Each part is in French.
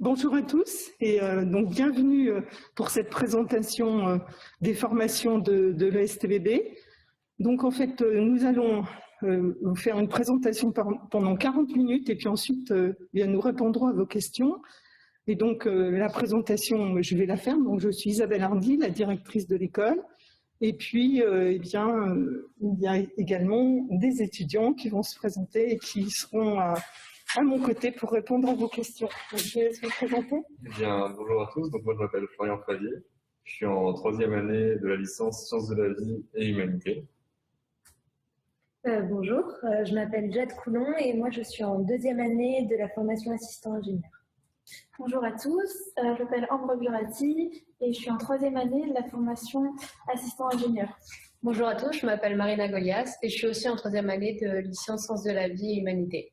Bonjour à tous et donc bienvenue pour cette présentation des formations de l'ESTBB. Donc en fait, nous allons vous faire une présentation pendant 40 minutes et puis ensuite nous répondrons à vos questions. Et donc la présentation, je vais la faire. Donc je suis Isabelle Hardy, la directrice de l'école. Et puis il y a également des étudiants qui vont se présenter et qui seront à mon côté pour répondre à vos questions. Je vais vous présenter. Eh bien, bonjour à tous. Donc, moi, je m'appelle Florian Favier. Je suis en 3e année de la licence Sciences de la vie et Humanité. Bonjour, je m'appelle Jade Coulon et moi, je suis en 2e année de la formation assistant ingénieur. Bonjour à tous, je m'appelle Ambre Burati et je suis en 3e année de la formation assistant ingénieur. Bonjour à tous, je m'appelle Marina Golias et je suis aussi en 3e année de licence Sciences de la vie et Humanité.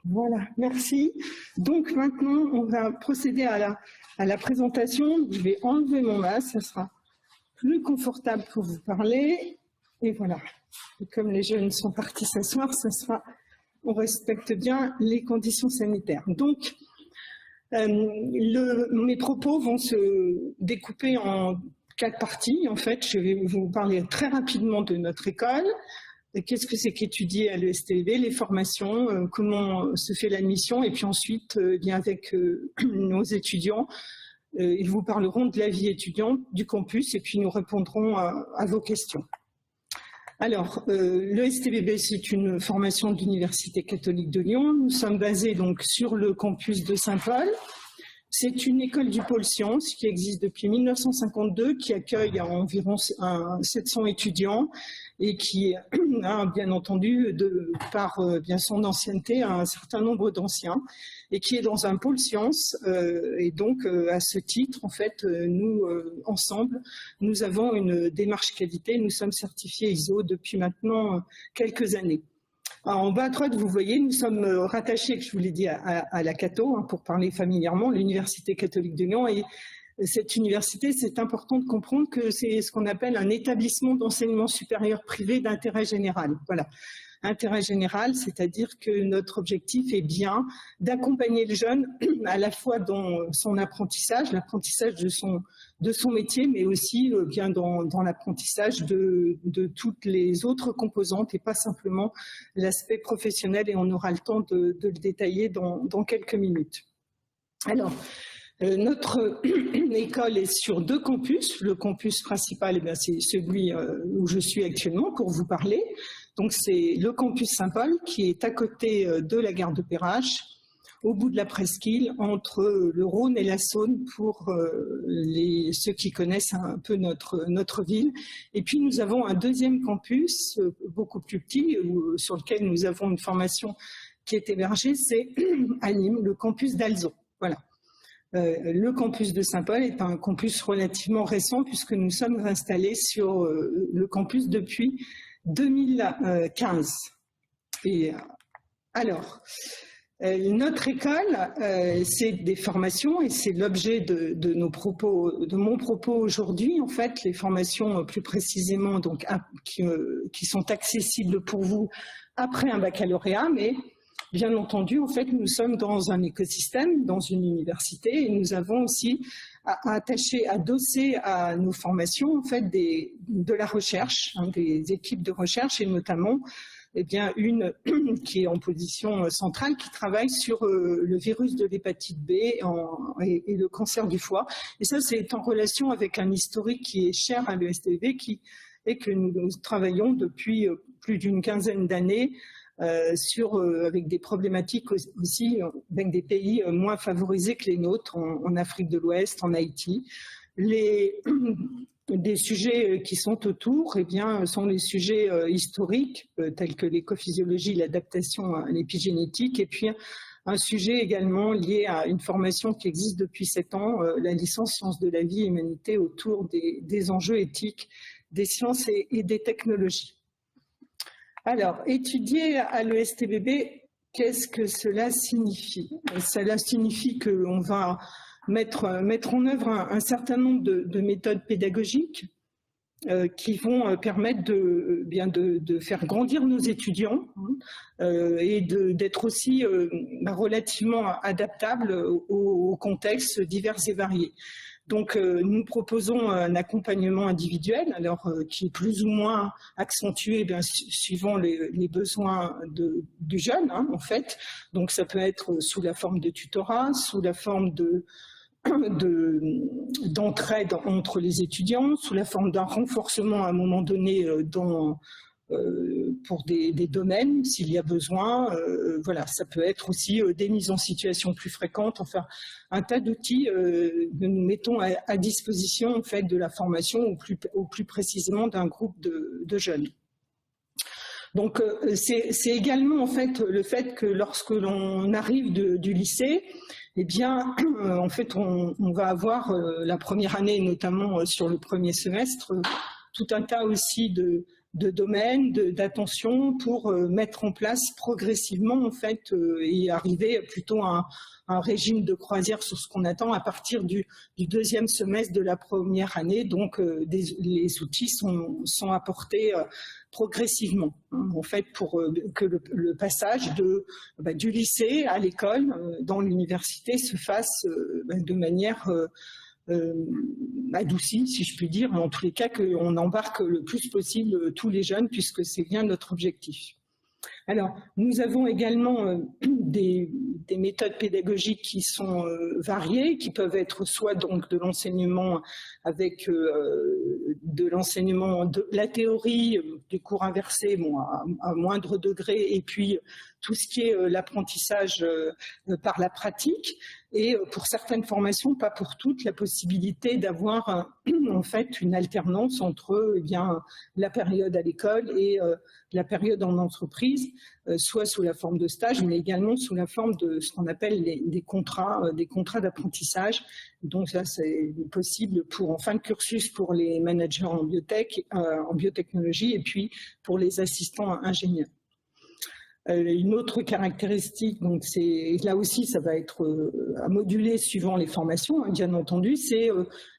Voilà, merci. Donc maintenant, on va procéder à la présentation. Je vais enlever mon masque, ça sera plus confortable pour vous parler. Et voilà, et comme les jeunes sont partis s'asseoir, on respecte bien les conditions sanitaires. Donc, mes propos vont se découper en 4 parties. En fait, je vais vous parler très rapidement de notre école. Qu'est-ce que c'est qu'étudier à l'ESTBB, les formations, comment se fait l'admission, et puis ensuite, avec nos étudiants, ils vous parleront de la vie étudiante, du campus, et puis nous répondrons à vos questions. Alors, l'ESTBB, c'est une formation de l'Université catholique de Lyon. Nous sommes basés donc sur le campus de Saint-Paul. C'est une école du pôle sciences qui existe depuis 1952, qui accueille environ 700 étudiants et qui a bien entendu, par son ancienneté, un certain nombre d'anciens et qui est dans un pôle sciences. Et donc, à ce titre, en fait, nous, ensemble, nous avons une démarche qualité. Nous sommes certifiés ISO depuis maintenant quelques années. Alors, en bas à droite, vous voyez, nous sommes rattachés, je vous l'ai dit, à la Cato, pour parler familièrement, l'Université catholique de Lyon. Et cette université, c'est important de comprendre que c'est ce qu'on appelle un établissement d'enseignement supérieur privé d'intérêt général. Voilà. Intérêt général, c'est-à-dire que notre objectif est bien d'accompagner le jeune à la fois dans son apprentissage, l'apprentissage de son métier, mais aussi bien dans l'apprentissage de toutes les autres composantes et pas simplement l'aspect professionnel, et on aura le temps de le détailler dans quelques minutes. Alors, notre école est sur 2 campus. Le campus principal, c'est celui où je suis actuellement pour vous parler. Donc c'est le campus Saint-Paul qui est à côté de la gare de Perrache, au bout de la presqu'île, entre le Rhône et la Saône pour ceux qui connaissent un peu notre ville. Et puis nous avons un 2e campus, beaucoup plus petit, sur lequel nous avons une formation qui est hébergée, c'est à Nîmes, le campus d'Alzon. Voilà. Le campus de Saint-Paul est un campus relativement récent puisque nous sommes installés sur le campus depuis 2015. Et alors, notre école, c'est des formations et c'est l'objet de mon propos aujourd'hui. En fait, les formations plus précisément donc qui sont accessibles pour vous après un baccalauréat, mais bien entendu, en fait, nous sommes dans un écosystème, dans une université, et nous avons aussi adossé à nos formations, en fait, de la recherche, des équipes de recherche, et notamment, une qui est en position centrale, qui travaille sur le virus de l'hépatite B et le cancer du foie. Et ça, c'est en relation avec un historique qui est cher à l'ESTBB, et que nous travaillons depuis plus d'une quinzaine d'années, avec des problématiques aussi avec des pays moins favorisés que les nôtres, en Afrique de l'Ouest, en Haïti. Des sujets qui sont autour sont les sujets historiques, tels que l'écophysiologie, l'adaptation à l'épigénétique, et puis un sujet également lié à une formation qui existe depuis 7 ans, la licence Sciences de la vie et Humanité, autour des enjeux éthiques des sciences et des technologies. Alors, étudier à l'ESTBB, qu'est-ce que cela signifie? Cela signifie qu'on va mettre en œuvre un certain nombre de méthodes pédagogiques qui vont permettre de faire grandir nos étudiants et d'être aussi relativement adaptables aux contextes divers et variés. Donc, nous proposons un accompagnement individuel, alors qui est plus ou moins accentué suivant les besoins du jeune, en fait. Donc, ça peut être sous la forme de tutorat, sous la forme d'entraide entre les étudiants, sous la forme d'un renforcement à un moment donné pour des domaines, s'il y a besoin. Voilà, ça peut être aussi des mises en situation plus fréquentes, enfin un tas d'outils que nous mettons à disposition en fait, de la formation ou plus précisément d'un groupe de jeunes. Donc c'est également en fait le fait que lorsque l'on arrive du lycée, eh bien, en fait, on va avoir la première année, notamment sur le premier semestre, tout un tas aussi de domaines, d'attention pour mettre en place progressivement, en fait, et arriver plutôt à un régime de croisière sur ce qu'on attend à partir du deuxième semestre de la première année. Donc, les outils sont apportés progressivement, en fait, pour que le passage du lycée à l'école, dans l'université, se fasse de manière adoucie, si je puis dire, en tous les cas qu'on embarque le plus possible tous les jeunes, puisque c'est bien notre objectif. Alors, nous avons également des méthodes pédagogiques qui sont variées, qui peuvent être soit donc de l'enseignement avec de l'enseignement de la théorie, des cours inversés, bon, à moindre degré, et puis tout ce qui est l'apprentissage par la pratique, et pour certaines formations, pas pour toutes, la possibilité d'avoir en fait une alternance entre la période à l'école et la période en entreprise, soit sous la forme de stage, mais également sous la forme de ce qu'on appelle des contrats d'apprentissage. Donc ça, c'est possible en fin de cursus pour les managers en biotech, en biotechnologie, et puis pour les assistants ingénieurs. Une autre caractéristique, donc c'est là aussi ça va être à moduler suivant les formations, bien entendu, c'est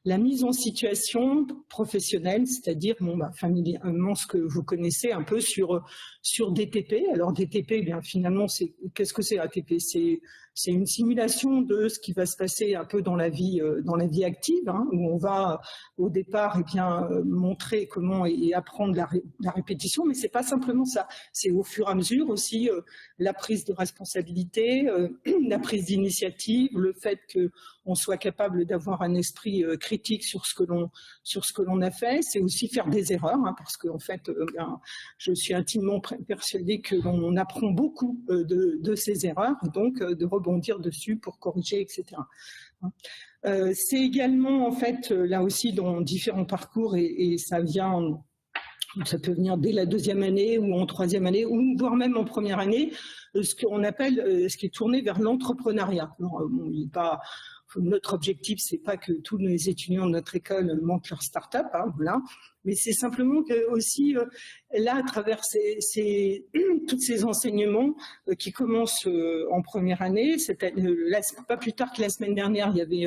la mise en situation professionnelle, c'est-à-dire familièrement ce que vous connaissez un peu sur DTP. Alors DTP, bien finalement, qu'est-ce que c'est ATP? C'est une simulation de ce qui va se passer un peu dans la vie active, où on va au départ montrer comment et apprendre la répétition, mais c'est pas simplement ça. C'est au fur et à mesure aussi la prise de responsabilité, la prise d'initiative, le fait qu'on soit capable d'avoir un esprit critique sur ce que l'on a fait. C'est aussi faire des erreurs, parce que en fait, je suis intimement persuadée que l'on apprend beaucoup de ces erreurs, donc de rebondir dessus pour corriger, etc. C'est également en fait là aussi dans différents parcours et ça peut venir dès la deuxième année ou en troisième année ou voire même en première année, ce qu'on appelle, ce qui est tourné vers l'entrepreneuriat. Notre objectif, c'est pas que tous les étudiants de notre école montent leur start-up, voilà, mais c'est simplement que aussi là, à travers tous ces enseignements qui commencent en première année, pas plus tard que la semaine dernière, il y avait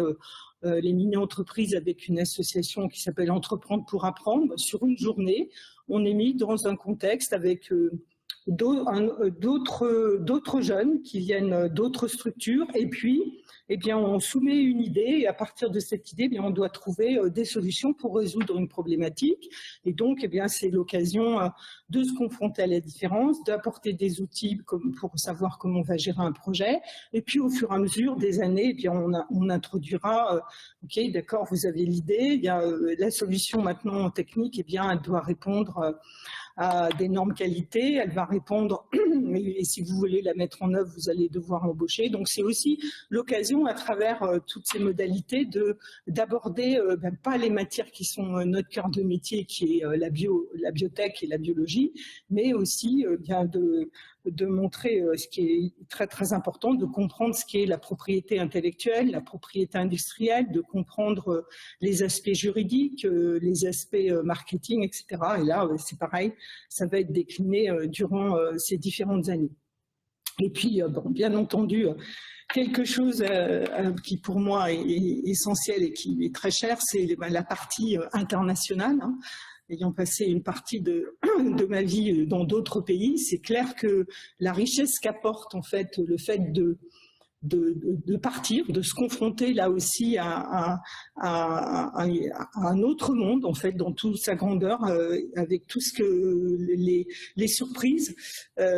les mini-entreprises avec une association qui s'appelle Entreprendre pour apprendre. Sur une journée, on est mis dans un contexte avec d'autres jeunes qui viennent d'autres structures, et puis on soumet une idée, et à partir de cette idée, on doit trouver des solutions pour résoudre une problématique. Et donc, c'est l'occasion de se confronter à la différence, d'apporter des outils pour savoir comment on va gérer un projet. Et puis, au fur et à mesure des années, on introduira, ok, d'accord, vous avez l'idée, la solution maintenant technique, elle doit répondre à des normes qualité, elle va répondre, et si vous voulez la mettre en œuvre, vous allez devoir embaucher. Donc c'est aussi l'occasion à travers toutes ces modalités d'aborder pas les matières qui sont notre cœur de métier, qui est la biotech et la biologie, mais aussi de montrer ce qui est très très important, de comprendre ce qui est la propriété intellectuelle, la propriété industrielle, de comprendre les aspects juridiques, les aspects marketing, etc. Et là, c'est pareil, ça va être décliné durant ces différentes années. Et puis, bien entendu, quelque chose qui pour moi est essentiel et qui est très cher, c'est la partie internationale. ayant passé une partie de ma vie dans d'autres pays, c'est clair que la richesse qu'apporte en fait le fait de partir, de se confronter là aussi à un autre monde en fait dans toute sa grandeur, avec tout ce que les surprises,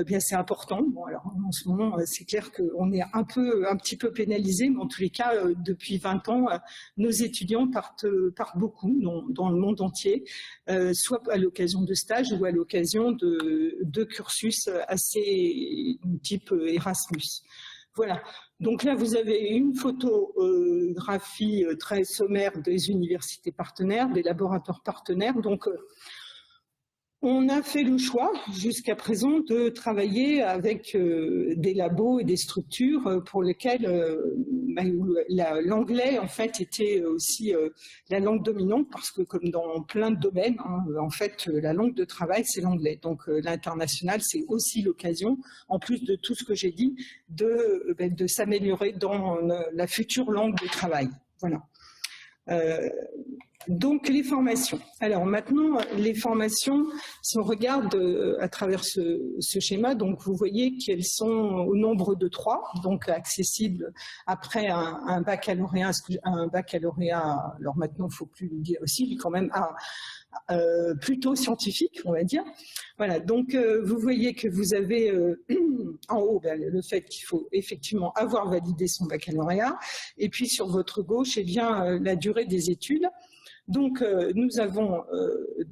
bien c'est important. Bon alors en ce moment c'est clair qu'on est un petit peu pénalisé, mais en tous les cas depuis 20 ans nos étudiants partent beaucoup dans le monde entier, soit à l'occasion de stages ou à l'occasion de cursus assez type Erasmus. Voilà, donc là vous avez une photographie très sommaire des universités partenaires, des laboratoires partenaires. Donc on a fait le choix jusqu'à présent de travailler avec des labos et des structures pour lesquelles l'anglais en fait était aussi la langue dominante, parce que comme dans plein de domaines, hein, en fait la langue de travail c'est l'anglais. Donc l'international c'est aussi l'occasion, en plus de tout ce que j'ai dit, de s'améliorer dans la future langue de travail. Voilà. Donc les formations. Alors maintenant, les formations, si on regarde à travers ce schéma, donc vous voyez qu'elles sont au nombre de 3, donc accessibles après un baccalauréat. Alors maintenant, il ne faut plus le dire aussi, mais quand même plutôt scientifique, on va dire. Voilà, donc vous voyez que vous avez en haut le fait qu'il faut effectivement avoir validé son baccalauréat, et puis sur votre gauche, eh bien, la durée des études. Donc, nous avons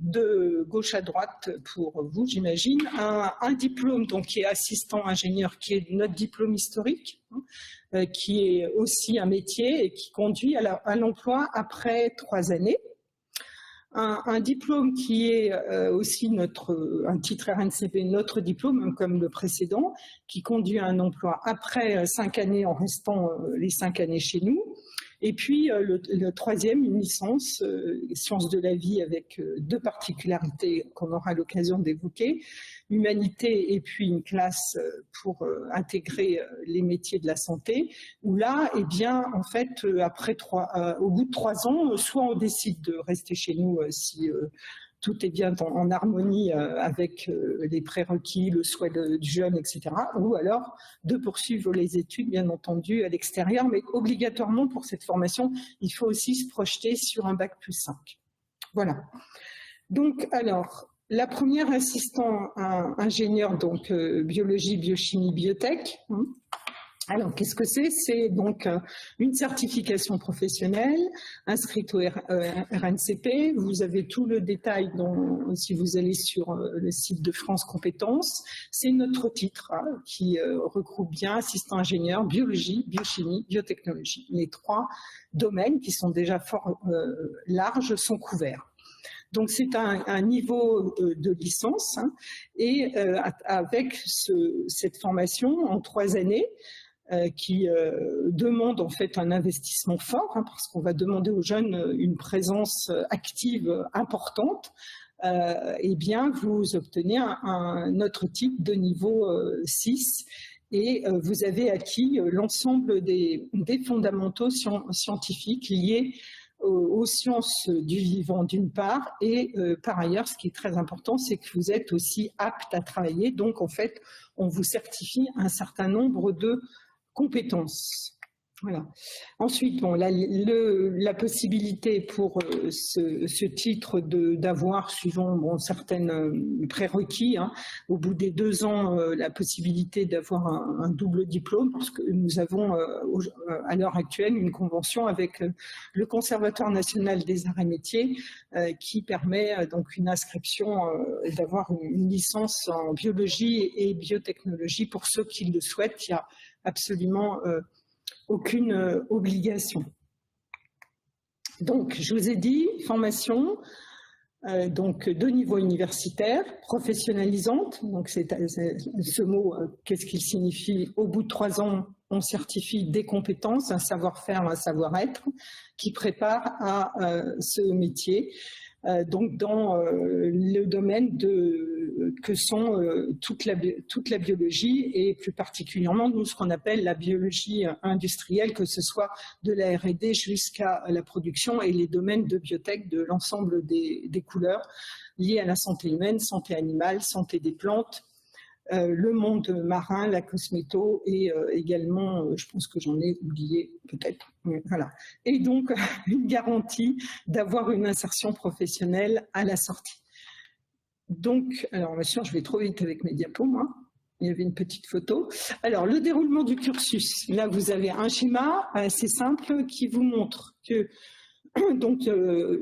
de gauche à droite pour vous, j'imagine, un diplôme donc, qui est assistant ingénieur, qui est notre diplôme historique, hein, qui est aussi un métier et qui conduit à l'emploi après 3 années. Un diplôme qui est aussi un titre RNCP, notre diplôme, comme le précédent, qui conduit à un emploi après 5 années en restant les 5 années chez nous. Et puis le troisième, une licence, sciences de la vie, avec 2 particularités qu'on aura l'occasion d'évoquer, humanité et puis une classe pour intégrer les métiers de la santé, où là, eh bien, en fait, au bout de 3 ans, soit on décide de rester chez nous si tout est bien en harmonie avec les prérequis, le souhait du jeune, etc. Ou alors de poursuivre les études, bien entendu, à l'extérieur. Mais obligatoirement, pour cette formation, il faut aussi se projeter sur un bac+5. Voilà. Donc, alors, la première assistant ingénieur, donc biologie, biochimie, biotech. Alors, qu'est-ce que c'est? C'est donc une certification professionnelle inscrite au RNCP. Vous avez tout le détail si vous allez sur le site de France Compétences. C'est notre titre qui regroupe bien assistant ingénieur, biologie, biochimie, biotechnologie. Les 3 domaines qui sont déjà fort larges sont couverts. Donc c'est un niveau de licence, hein, et avec cette formation en 3 années, qui demande en fait un investissement fort, hein, parce qu'on va demander aux jeunes une présence active importante, eh bien vous obtenez un autre type de niveau 6, et vous avez acquis l'ensemble des fondamentaux scientifiques liés aux sciences du vivant d'une part, et par ailleurs, ce qui est très important, c'est que vous êtes aussi apte à travailler. Donc en fait, on vous certifie un certain nombre de compétences. Voilà. Ensuite, bon, la possibilité pour ce titre d'avoir, suivant certaines prérequis, hein, au bout des 2 ans, la possibilité d'avoir un double diplôme, parce que nous avons à l'heure actuelle une convention avec le Conservatoire national des arts et métiers qui permet donc une inscription, d'avoir une licence en biologie et biotechnologie pour ceux qui le souhaitent. Il y a absolument aucune obligation. Donc, je vous ai dit, formation donc de niveau universitaire, professionnalisante. Donc, ce mot, qu'est-ce qu'il signifie? Au bout de 3 ans, on certifie des compétences, un savoir-faire, un savoir-être, qui prépare à ce métier. Donc, dans le domaine que sont toute la biologie et plus particulièrement nous ce qu'on appelle la biologie industrielle, que ce soit de la R&D jusqu'à la production et les domaines de biotech de l'ensemble des couleurs liées à la santé humaine, santé animale, santé des plantes, le monde marin, la cosméto et également, je pense que j'en ai oublié peut-être, voilà. Et donc, une garantie d'avoir une insertion professionnelle à la sortie. Donc, alors bien sûr, je vais trop vite avec mes diapos, moi. Il y avait une petite photo. Alors, le déroulement du cursus. Là, vous avez un schéma assez simple qui vous montre que donc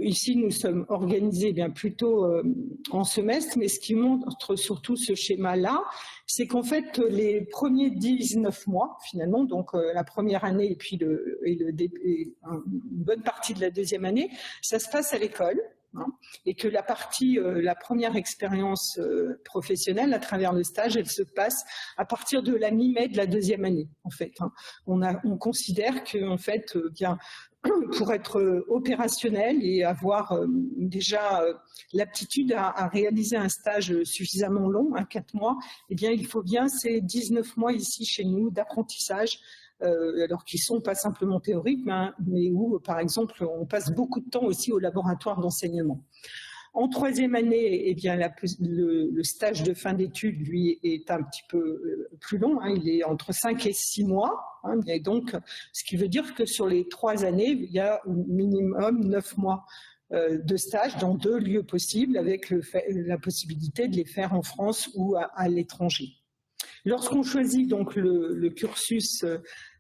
ici, nous sommes organisés bien plutôt en semestre, mais ce qui montre surtout ce schéma-là, c'est qu'en fait, les premiers 19 mois, finalement, donc la première année et puis une bonne partie de la deuxième année, ça se passe à l'école. Hein, et que la première expérience professionnelle à travers le stage, elle se passe à partir de la mi-mai de la deuxième année, en fait. Hein. On considère que, en fait, bien, pour être opérationnel et avoir déjà l'aptitude à réaliser un stage suffisamment long, 4 mois, eh bien, il faut bien ces 19 mois ici chez nous d'apprentissage, alors qu'ils sont pas simplement théoriques, mais où, par exemple, on passe beaucoup de temps aussi au laboratoire d'enseignement. En troisième année, eh bien, le stage de fin d'études, lui, est un petit peu plus long. Hein, il est entre 5 et 6 mois. Hein, et donc, ce qui veut dire que sur les 3 années, il y a au minimum 9 mois de stage dans 2 lieux possibles, avec la possibilité de les faire en France ou à l'étranger. Lorsqu'on choisit donc le cursus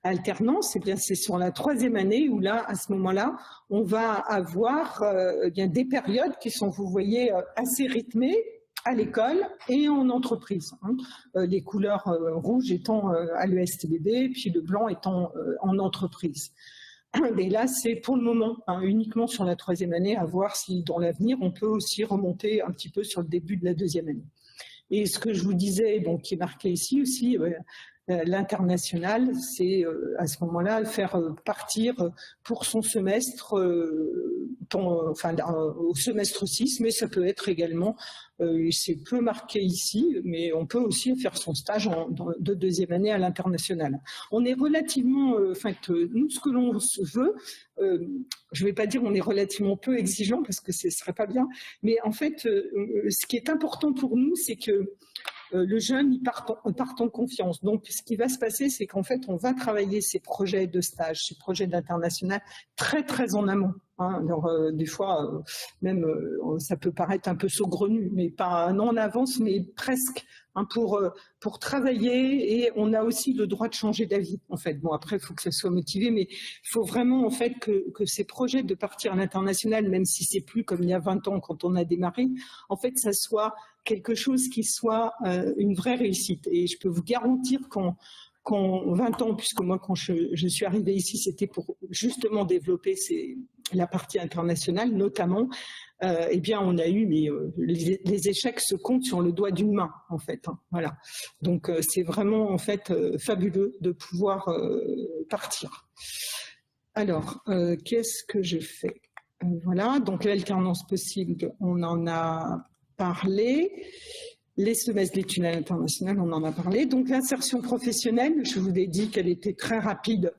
alternance, eh bien c'est sur la 3e année où là, à ce moment-là, on va avoir bien des périodes qui sont, vous voyez, assez rythmées à l'école et en entreprise. Hein. Les couleurs rouges étant à l'ESTBB, puis le blanc étant en entreprise. Et là, c'est pour le moment uniquement sur la 3e année, à voir si dans l'avenir, on peut aussi remonter un petit peu sur le début de la 2e année. Et ce que je vous disais, donc, qui est marqué ici aussi, l'international, c'est à ce moment-là faire partir pour son semestre, au semestre 6, mais ça peut être également, c'est peu marqué ici, mais on peut aussi faire son stage de 2e année à l'international. On est relativement, nous, ce que l'on veut, je ne vais pas dire on est relativement peu exigeant parce que ce ne serait pas bien, mais en fait, ce qui est important pour nous, c'est que le jeune il part en confiance. Donc, ce qui va se passer, c'est qu'en fait, on va travailler ces projets de stage, ces projets d'international très, très en amont. Hein. Alors, des fois, même, ça peut paraître un peu saugrenu, mais pas en avance, mais presque. Hein, pour travailler, et on a aussi le droit de changer d'avis, en fait. Bon, après, il faut que ça soit motivé, mais il faut vraiment, en fait, que ces projets de partir à l'international, même si c'est plus comme il y a 20 ans quand on a démarré, en fait, ça soit quelque chose qui soit une vraie réussite. Et je peux vous garantir qu'en 20 ans, puisque moi, quand je suis arrivée ici, c'était pour justement développer la partie internationale, notamment, eh bien, on a eu, mais les échecs se comptent sur le doigt d'une main, en fait. Hein, voilà. Donc, c'est vraiment, en fait, fabuleux de pouvoir partir. Alors, qu'est-ce que je fais? Voilà, donc l'alternance possible, on en a parlé. Les semestres d'études à l'international, on en a parlé. Donc, l'insertion professionnelle, je vous ai dit qu'elle était très rapide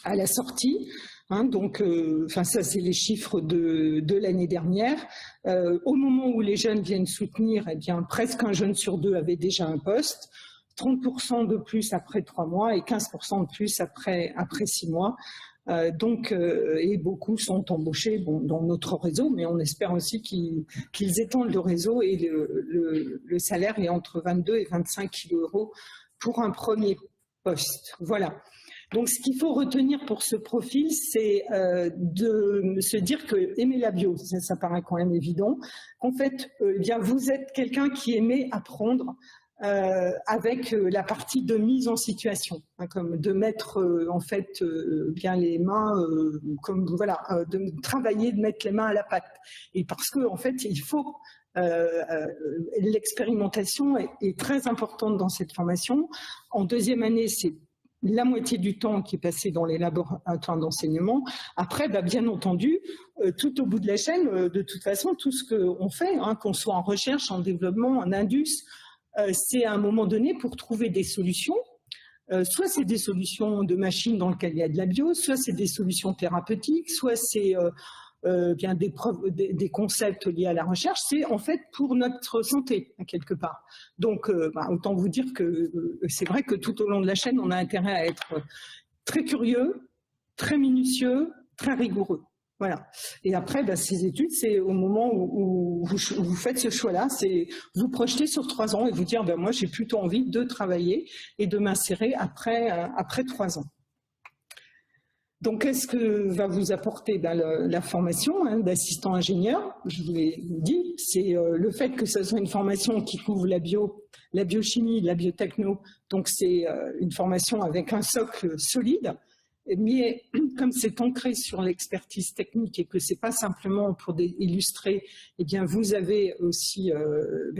à la sortie. Hein, donc, ça, c'est les chiffres de l'année dernière. Au moment où les jeunes viennent soutenir, eh bien, presque un jeune sur 2 avait déjà un poste. 30% de plus après 3 mois et 15% de plus après 6 mois. Et beaucoup sont embauchés dans notre réseau, mais on espère aussi qu'ils étendent le réseau, et le salaire est entre 22 et 25 € pour un premier poste. Voilà. Donc, ce qu'il faut retenir pour ce profil, c'est de se dire que aimer la bio, ça paraît quand même évident. En fait, bien, vous êtes quelqu'un qui aimait apprendre, avec la partie de mise en situation, hein, comme de mettre en fait bien les mains, comme voilà, de travailler, de mettre les mains à la pâte. Et parce que en fait, il faut l'expérimentation est très importante dans cette formation. En 2e année, c'est la moitié du temps qui est passé dans les laboratoires d'enseignement. Après, bien entendu, tout au bout de la chaîne, de toute façon, tout ce qu'on fait, hein, qu'on soit en recherche, en développement, en indus, c'est à un moment donné pour trouver des solutions. Soit c'est des solutions de machines dans lequel il y a de la bio, soit c'est des solutions thérapeutiques, soit c'est bien des concepts liés à la recherche. C'est en fait pour notre santé, quelque part. Donc, autant vous dire que c'est vrai que tout au long de la chaîne, on a intérêt à être très curieux, très minutieux, très rigoureux. Voilà. Et après, ces études, c'est au moment où vous faites ce choix-là, c'est vous projeter sur 3 ans et vous dire, moi, j'ai plutôt envie de travailler et de m'insérer après 3 ans. Donc, qu'est-ce que va vous apporter la formation d'assistant ingénieur? Je vous l'ai dit, c'est le fait que ce soit une formation qui couvre la biochimie, la biotechno. Donc, c'est une formation avec un socle solide. Mais comme c'est ancré sur l'expertise technique et que c'est pas simplement pour illustrer, eh bien vous avez aussi,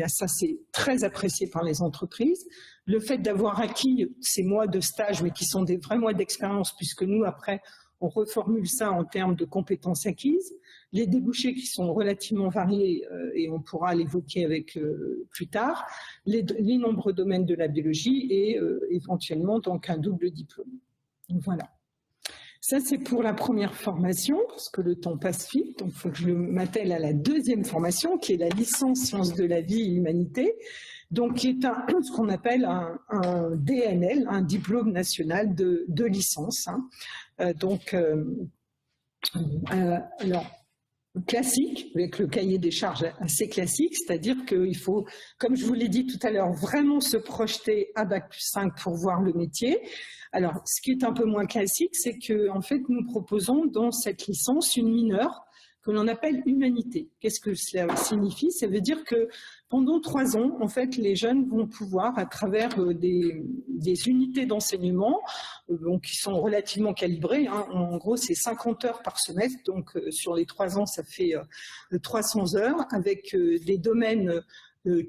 ça c'est très apprécié par les entreprises. Le fait d'avoir acquis ces mois de stage, mais qui sont des vrais mois d'expérience, puisque nous après on reformule ça en termes de compétences acquises, les débouchés qui sont relativement variés et on pourra l'évoquer avec plus tard, les nombreux domaines de la biologie et éventuellement donc un double diplôme. Donc, voilà. Ça, c'est pour la première formation, parce que le temps passe vite, donc il faut que je m'attelle à la deuxième formation, qui est la licence Sciences de la vie et humanité, donc qui est ce qu'on appelle un DNL, un diplôme national de licence. Alors, classique, avec le cahier des charges assez classique, c'est-à-dire qu'il faut, comme je vous l'ai dit tout à l'heure, vraiment se projeter à Bac+5 pour voir le métier. Alors, ce qui est un peu moins classique, c'est que en fait, nous proposons dans cette licence une mineure que l'on appelle humanité. Qu'est-ce que cela signifie? Ça veut dire que pendant 3 ans, en fait, les jeunes vont pouvoir, à travers des unités d'enseignement, qui sont relativement calibrées, hein, en gros, c'est 50 heures par semestre, donc sur les 3 ans, ça fait 300 heures, avec des domaines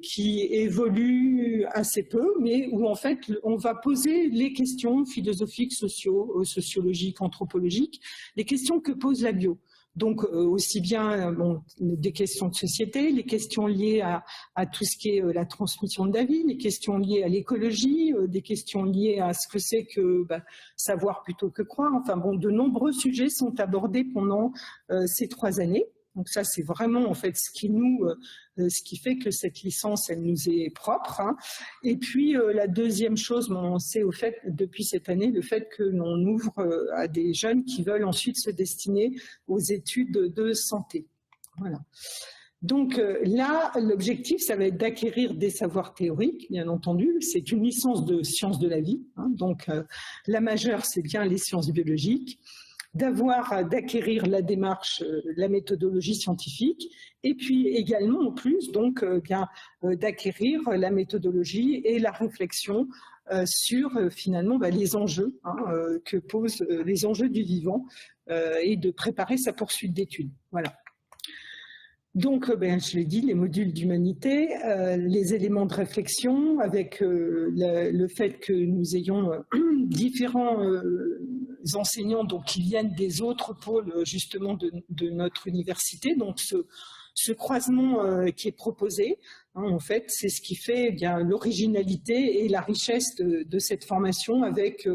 qui évoluent assez peu, mais où en fait, on va poser les questions philosophiques, sociologiques, anthropologiques, les questions que pose la bio. Donc, aussi bien des questions de société, les questions liées à tout ce qui est la transmission de la vie, les questions liées à l'écologie, des questions liées à ce que c'est que savoir plutôt que croire. Enfin bon, de nombreux sujets sont abordés pendant ces 3 années. Donc ça, c'est vraiment en fait ce qui fait que cette licence, elle nous est propre. Hein. Et puis la deuxième chose, c'est au fait depuis cette année le fait que l'on ouvre à des jeunes qui veulent ensuite se destiner aux études de santé. Voilà. Donc là, l'objectif, ça va être d'acquérir des savoirs théoriques, bien entendu. C'est une licence de sciences de la vie. Hein. Donc la majeure, c'est bien les sciences biologiques. D'acquérir la démarche, la méthodologie scientifique, et puis également en plus donc d'acquérir la méthodologie et la réflexion sur finalement les enjeux que posent les enjeux du vivant et de préparer sa poursuite d'études. Voilà. Donc, je l'ai dit, les modules d'humanité, les éléments de réflexion avec le fait que nous ayons différents enseignants donc, qui viennent des autres pôles justement de notre université. Donc, ce croisement qui est proposé, en fait, c'est ce qui fait l'originalité et la richesse de cette formation avec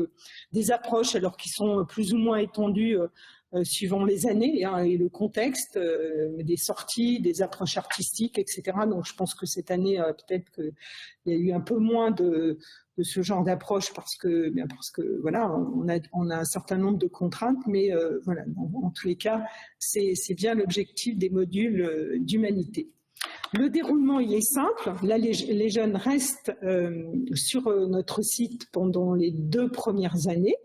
des approches alors qui sont plus ou moins étendues suivant les années et le contexte, des sorties, des approches artistiques, etc. Donc je pense que cette année, peut-être qu'il y a eu un peu moins de ce genre d'approche parce que voilà, on a un certain nombre de contraintes, mais voilà, en tous les cas, c'est bien l'objectif des modules d'humanité. Le déroulement, il est simple. Là, les jeunes restent sur notre site pendant les 2 premières années.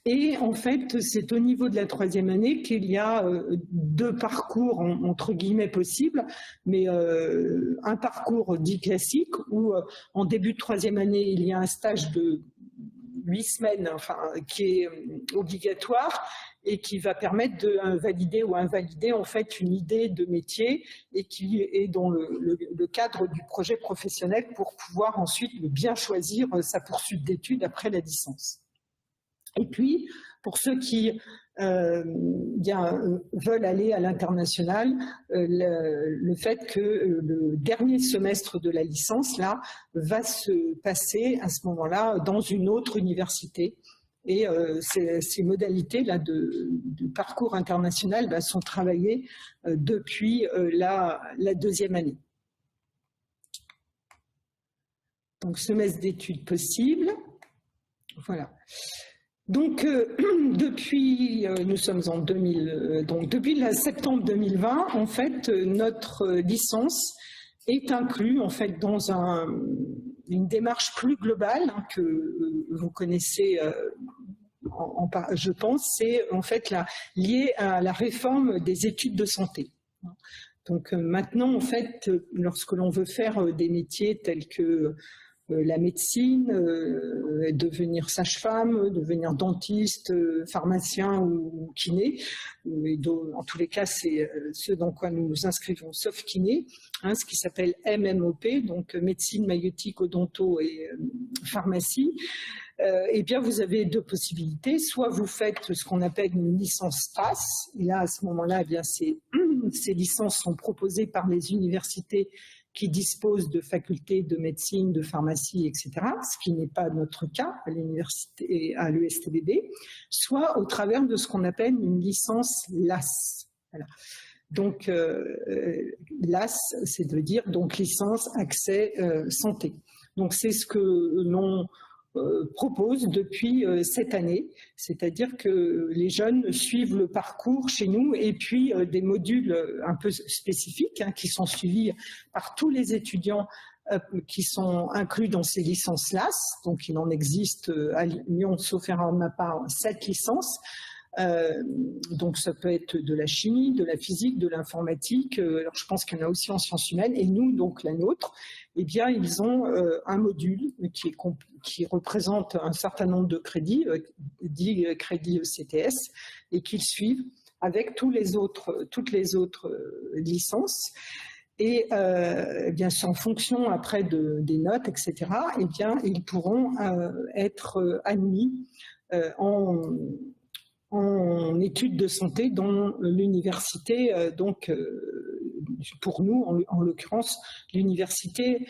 Et en fait, c'est au niveau de la 3e année qu'il y a 2 parcours, entre guillemets, possibles, mais un parcours dit classique, où en début de 3e année, il y a un stage de 8 semaines, enfin, qui est obligatoire et qui va permettre de valider ou invalider en fait une idée de métier et qui est dans le cadre du projet professionnel pour pouvoir ensuite bien choisir sa poursuite d'études après la licence. Et puis, pour ceux qui veulent aller à l'international, le fait que le dernier semestre de la licence là va se passer à ce moment-là dans une autre université. Et ces modalités là de parcours international sont travaillées depuis la deuxième année. Donc semestre d'études possible. Voilà. Donc, nous sommes en 2000, donc depuis septembre 2020, en fait, notre licence est inclue en fait dans une démarche plus globale que vous connaissez, je pense, c'est en fait liée à la réforme des études de santé. Donc maintenant, en fait, lorsque l'on veut faire des métiers tels que la médecine, devenir sage-femme, devenir dentiste, pharmacien ou kiné. En tous les cas, c'est ce dans quoi nous nous inscrivons, sauf kiné, ce qui s'appelle MMOP, donc médecine, maïeutique, odonto et pharmacie. Eh bien, vous avez deux possibilités. Soit vous faites ce qu'on appelle une licence PASS. Et là, à ce moment-là, eh bien, ces licences sont proposées par les universités qui disposent de facultés de médecine, de pharmacie, etc., ce qui n'est pas notre cas à l'université, à l'ESTBB, soit au travers de ce qu'on appelle une licence LAS. Voilà. Donc, LAS, c'est de dire donc licence accès santé. Donc, c'est ce que l'on propose depuis cette année, c'est-à-dire que les jeunes suivent le parcours chez nous et puis des modules un peu spécifiques qui sont suivis par tous les étudiants qui sont inclus dans ces licences LAS. Donc il en existe à Lyon, sauf erreur de ma part, 7 licences. Donc ça peut être de la chimie, de la physique, de l'informatique. Alors je pense qu'il y en a aussi en sciences humaines. Et nous, donc la nôtre, eh bien ils ont un module qui représente un certain nombre de crédits, 10 crédits ECTS, et qu'ils suivent avec toutes les autres licences. Et eh bien, c'est en fonction après des notes, etc., eh bien, ils pourront être admis en études de santé dans l'université, donc pour nous, en l'occurrence, l'université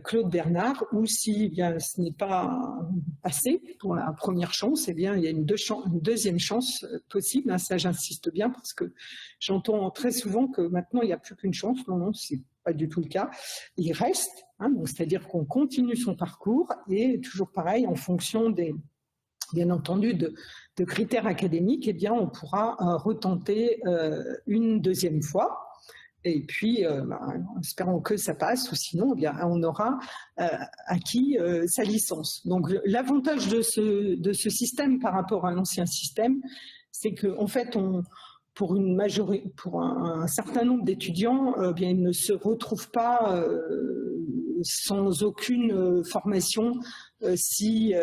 Claude Bernard, ou si eh bien, ce n'est pas passé pour la première chance, eh bien, il y a une deuxième chance possible. Ça, j'insiste bien parce que j'entends très souvent que maintenant, il n'y a plus qu'une chance. Non, non, c'est pas du tout le cas. Il reste, c'est-à-dire qu'on continue son parcours et toujours pareil, en fonction bien entendu, de critères académiques, eh bien, on pourra retenter une deuxième fois. Et puis, espérons que ça passe, ou sinon, eh bien, on aura acquis sa licence. Donc, l'avantage de ce système par rapport à l'ancien système, c'est qu'en fait, pour un certain nombre d'étudiants, bien, ils ne se retrouvent pas sans aucune formation si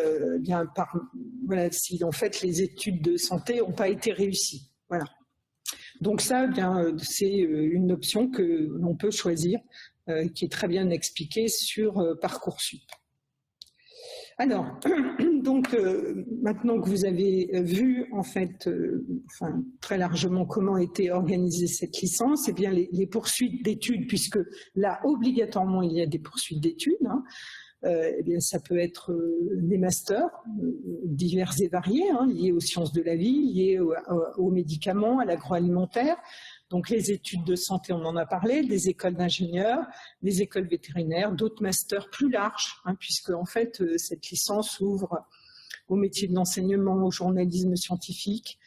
en fait les études de santé n'ont pas été réussies. Voilà. Donc ça, bien, c'est une option que l'on peut choisir, qui est très bien expliquée sur Parcoursup. Alors, donc maintenant que vous avez vu en fait, très largement comment était organisée cette licence, eh bien les poursuites d'études, puisque là obligatoirement il y a des poursuites d'études. Eh bien, ça peut être des masters divers et variés, liés aux sciences de la vie, liés aux médicaments, à l'agroalimentaire. Donc les études de santé, on en a parlé, des écoles d'ingénieurs, des écoles vétérinaires, d'autres masters plus larges, puisque en fait cette licence ouvre au métier de l'enseignement, au journalisme scientifique,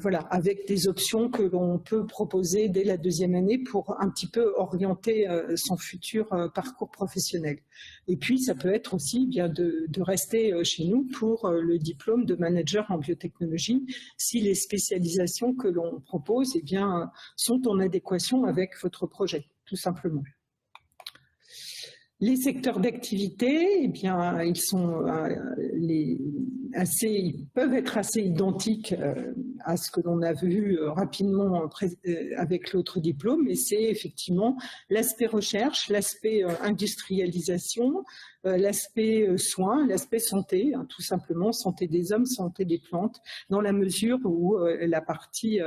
voilà, avec des options que l'on peut proposer dès la deuxième année pour un petit peu orienter son futur parcours professionnel. Et puis, ça peut être aussi bien de rester chez nous pour le diplôme de manager en biotechnologie si les spécialisations que l'on propose eh bien, sont en adéquation avec votre projet, tout simplement. Les secteurs d'activité, eh bien, ils peuvent être assez identiques à ce que l'on a vu rapidement avec l'autre diplôme, mais c'est effectivement l'aspect recherche, l'aspect industrialisation, l'aspect soins, l'aspect santé, hein, tout simplement, santé des hommes, santé des plantes, dans la mesure où la partie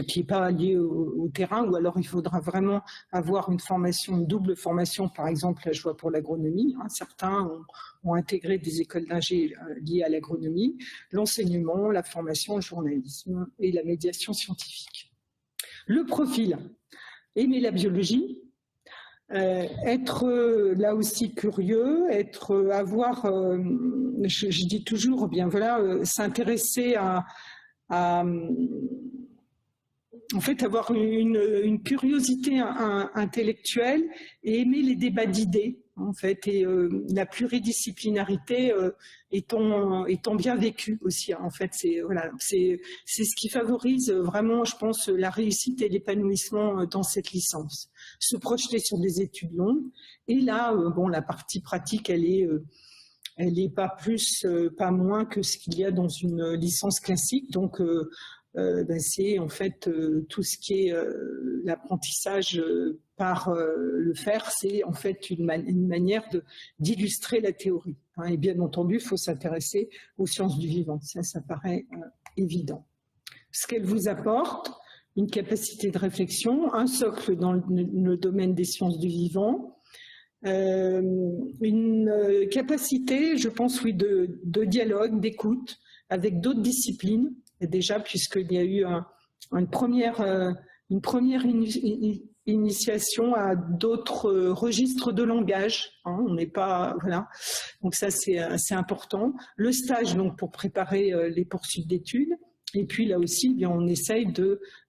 qui n'est pas liée au terrain, ou alors il faudra vraiment avoir une double formation, par exemple, là je vois pour l'agronomie, hein, certains ont intégré des écoles d'ingé liées à l'agronomie, l'enseignement, la formation, le journalisme et la médiation scientifique. Le profil, aimer la biologie, être là aussi curieux, je dis toujours, bien voilà, s'intéresser en fait, avoir une curiosité intellectuelle et aimer les débats d'idées, en fait, et la pluridisciplinarité étant bien vécue aussi. En fait, c'est ce qui favorise vraiment, je pense, la réussite et l'épanouissement dans cette licence. Se projeter sur des études longues. Et là, la partie pratique, elle est pas plus, pas moins que ce qu'il y a dans une licence classique. Donc c'est en fait tout ce qui est l'apprentissage par le faire, c'est en fait une manière d'illustrer la théorie. Hein, et bien entendu, il faut s'intéresser aux sciences du vivant. Ça paraît évident. Ce qu'elle vous apporte, une capacité de réflexion, un socle dans le domaine des sciences du vivant, une capacité, je pense, oui, de dialogue, d'écoute avec d'autres disciplines, déjà, puisqu'il y a eu une première initiation à d'autres registres de langage. Hein, on n'est pas, voilà. Donc ça, c'est important. Le stage, donc, pour préparer les poursuites d'études. Et puis là aussi, eh bien, on essaye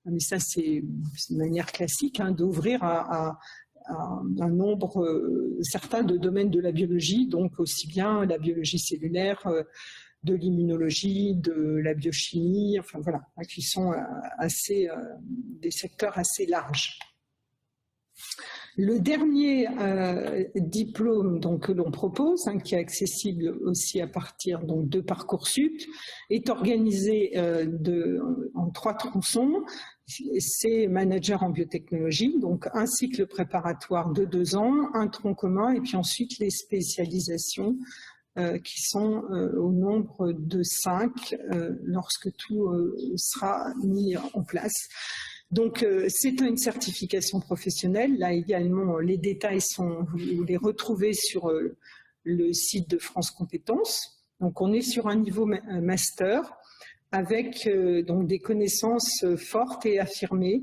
mais ça c'est de manière classique, hein, d'ouvrir à un nombre certain de domaines de la biologie, donc aussi bien la biologie cellulaire, de l'immunologie, de la biochimie, enfin voilà, qui sont des secteurs assez larges. Le dernier diplôme donc, que l'on propose, hein, qui est accessible aussi à partir donc, de Parcoursup, est organisé en 3 tronçons. C'est manager en biotechnologie, donc un cycle préparatoire de 2 ans, un tronc commun, et puis ensuite les spécialisations qui sont au nombre de 5 lorsque tout sera mis en place. Donc, c'est une certification professionnelle. Là également, les détails vous les retrouvez sur le site de France Compétences. Donc, on est sur un niveau master avec donc des connaissances fortes et affirmées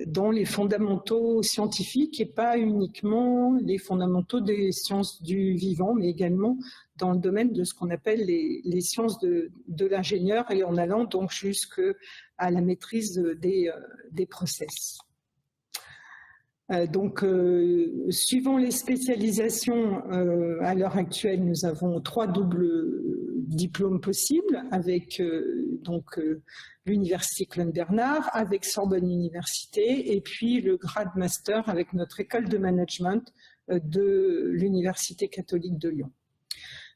dans les fondamentaux scientifiques et pas uniquement les fondamentaux des sciences du vivant, mais également dans le domaine de ce qu'on appelle les sciences de l'ingénieur et en allant donc jusqu'à la maîtrise des process. Donc, suivant les spécialisations, à l'heure actuelle, nous avons 3 doubles diplômes possibles avec l'Université Claude Bernard, avec Sorbonne Université et puis le grade master avec notre école de management de l'Université catholique de Lyon.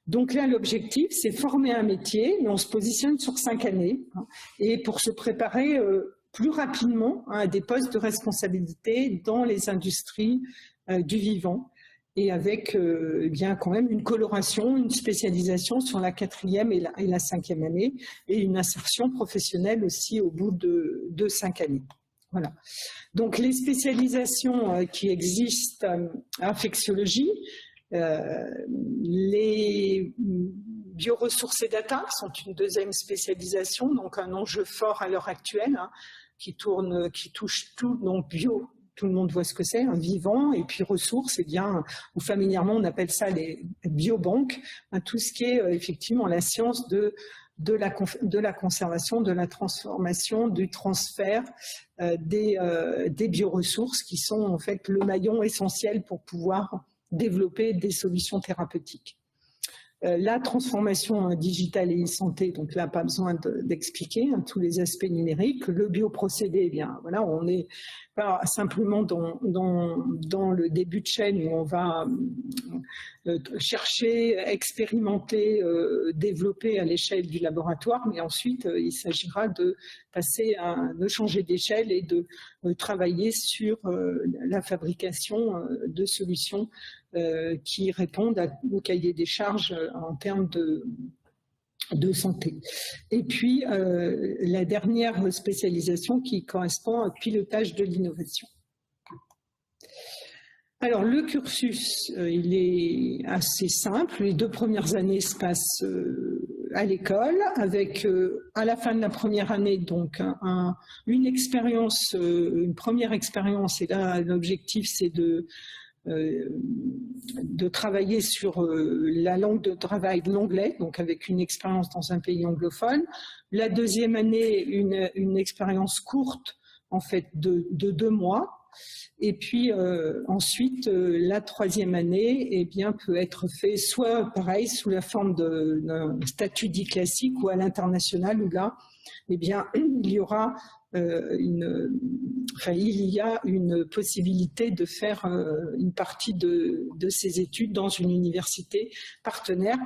Donc là, l'objectif, c'est former un métier, mais on se positionne sur 5 années hein, et pour se préparer plus rapidement hein, à des postes de responsabilité dans les industries du vivant et avec bien quand même une coloration, une spécialisation sur la 4e et la 5e année et une insertion professionnelle aussi au bout de 5 années. Voilà. Donc les spécialisations qui existent en infectiologie, les bioressources et data sont une 2e spécialisation, donc un enjeu fort à l'heure actuelle hein, qui touche tout, donc bio. Tout le monde voit ce que c'est, un vivant, et puis ressources, eh bien, ou familièrement on appelle ça les biobanques, hein, tout ce qui est effectivement la science de la conservation, de la transformation, du transfert des bioressources qui sont en fait le maillon essentiel pour pouvoir développer des solutions thérapeutiques. La transformation digitale et e-santé, donc là, pas besoin d'expliquer tous les aspects numériques. Le bioprocédé, eh bien, voilà, on n'est pas simplement dans le début de chaîne où on va chercher, expérimenter, développer à l'échelle du laboratoire, mais ensuite, il s'agira de changer d'échelle et de travailler sur la fabrication de solutions qui répondent au cahier des charges en termes de santé. Et puis, la dernière spécialisation qui correspond au pilotage de l'innovation. Alors, le cursus, il est assez simple. Les 2 premières années se passent à l'école, avec à la fin de la première année, donc une expérience, une première expérience, et là, l'objectif, c'est de travailler sur la langue de travail de l'anglais, donc avec une expérience dans un pays anglophone. La deuxième année, une expérience courte, en fait, de 2 mois. Et puis ensuite, la troisième année, eh bien, peut être fait soit pareil, sous la forme d'un statut dit classique, ou à l'international, où là, eh bien, il y aura il y a une possibilité de faire une partie de ces études dans une université partenaire.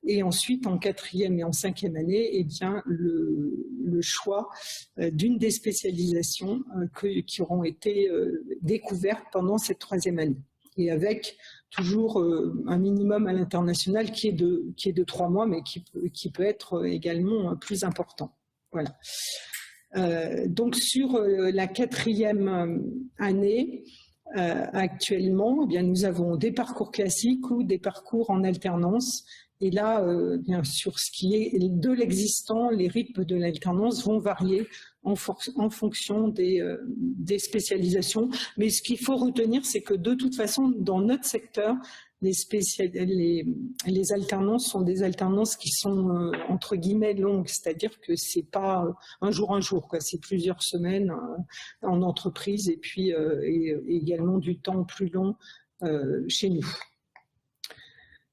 Et ensuite, en 4e et en 5e année, eh bien, le choix d'une des spécialisations qui auront été découvertes pendant cette 3e année. Et avec toujours un minimum à l'international qui est de 3 mois, mais qui peut être également plus important. Voilà. Donc sur la 4e année, actuellement, eh bien, nous avons des parcours classiques ou des parcours en alternance. Et là, bien sûr, ce qui est de l'existant, les rythmes de l'alternance vont varier en fonction des spécialisations. Mais ce qu'il faut retenir, c'est que de toute façon, dans notre secteur, les alternances sont des alternances qui sont entre guillemets longues, c'est-à-dire que c'est pas un jour, quoi. C'est plusieurs semaines en entreprise et puis et également du temps plus long chez nous.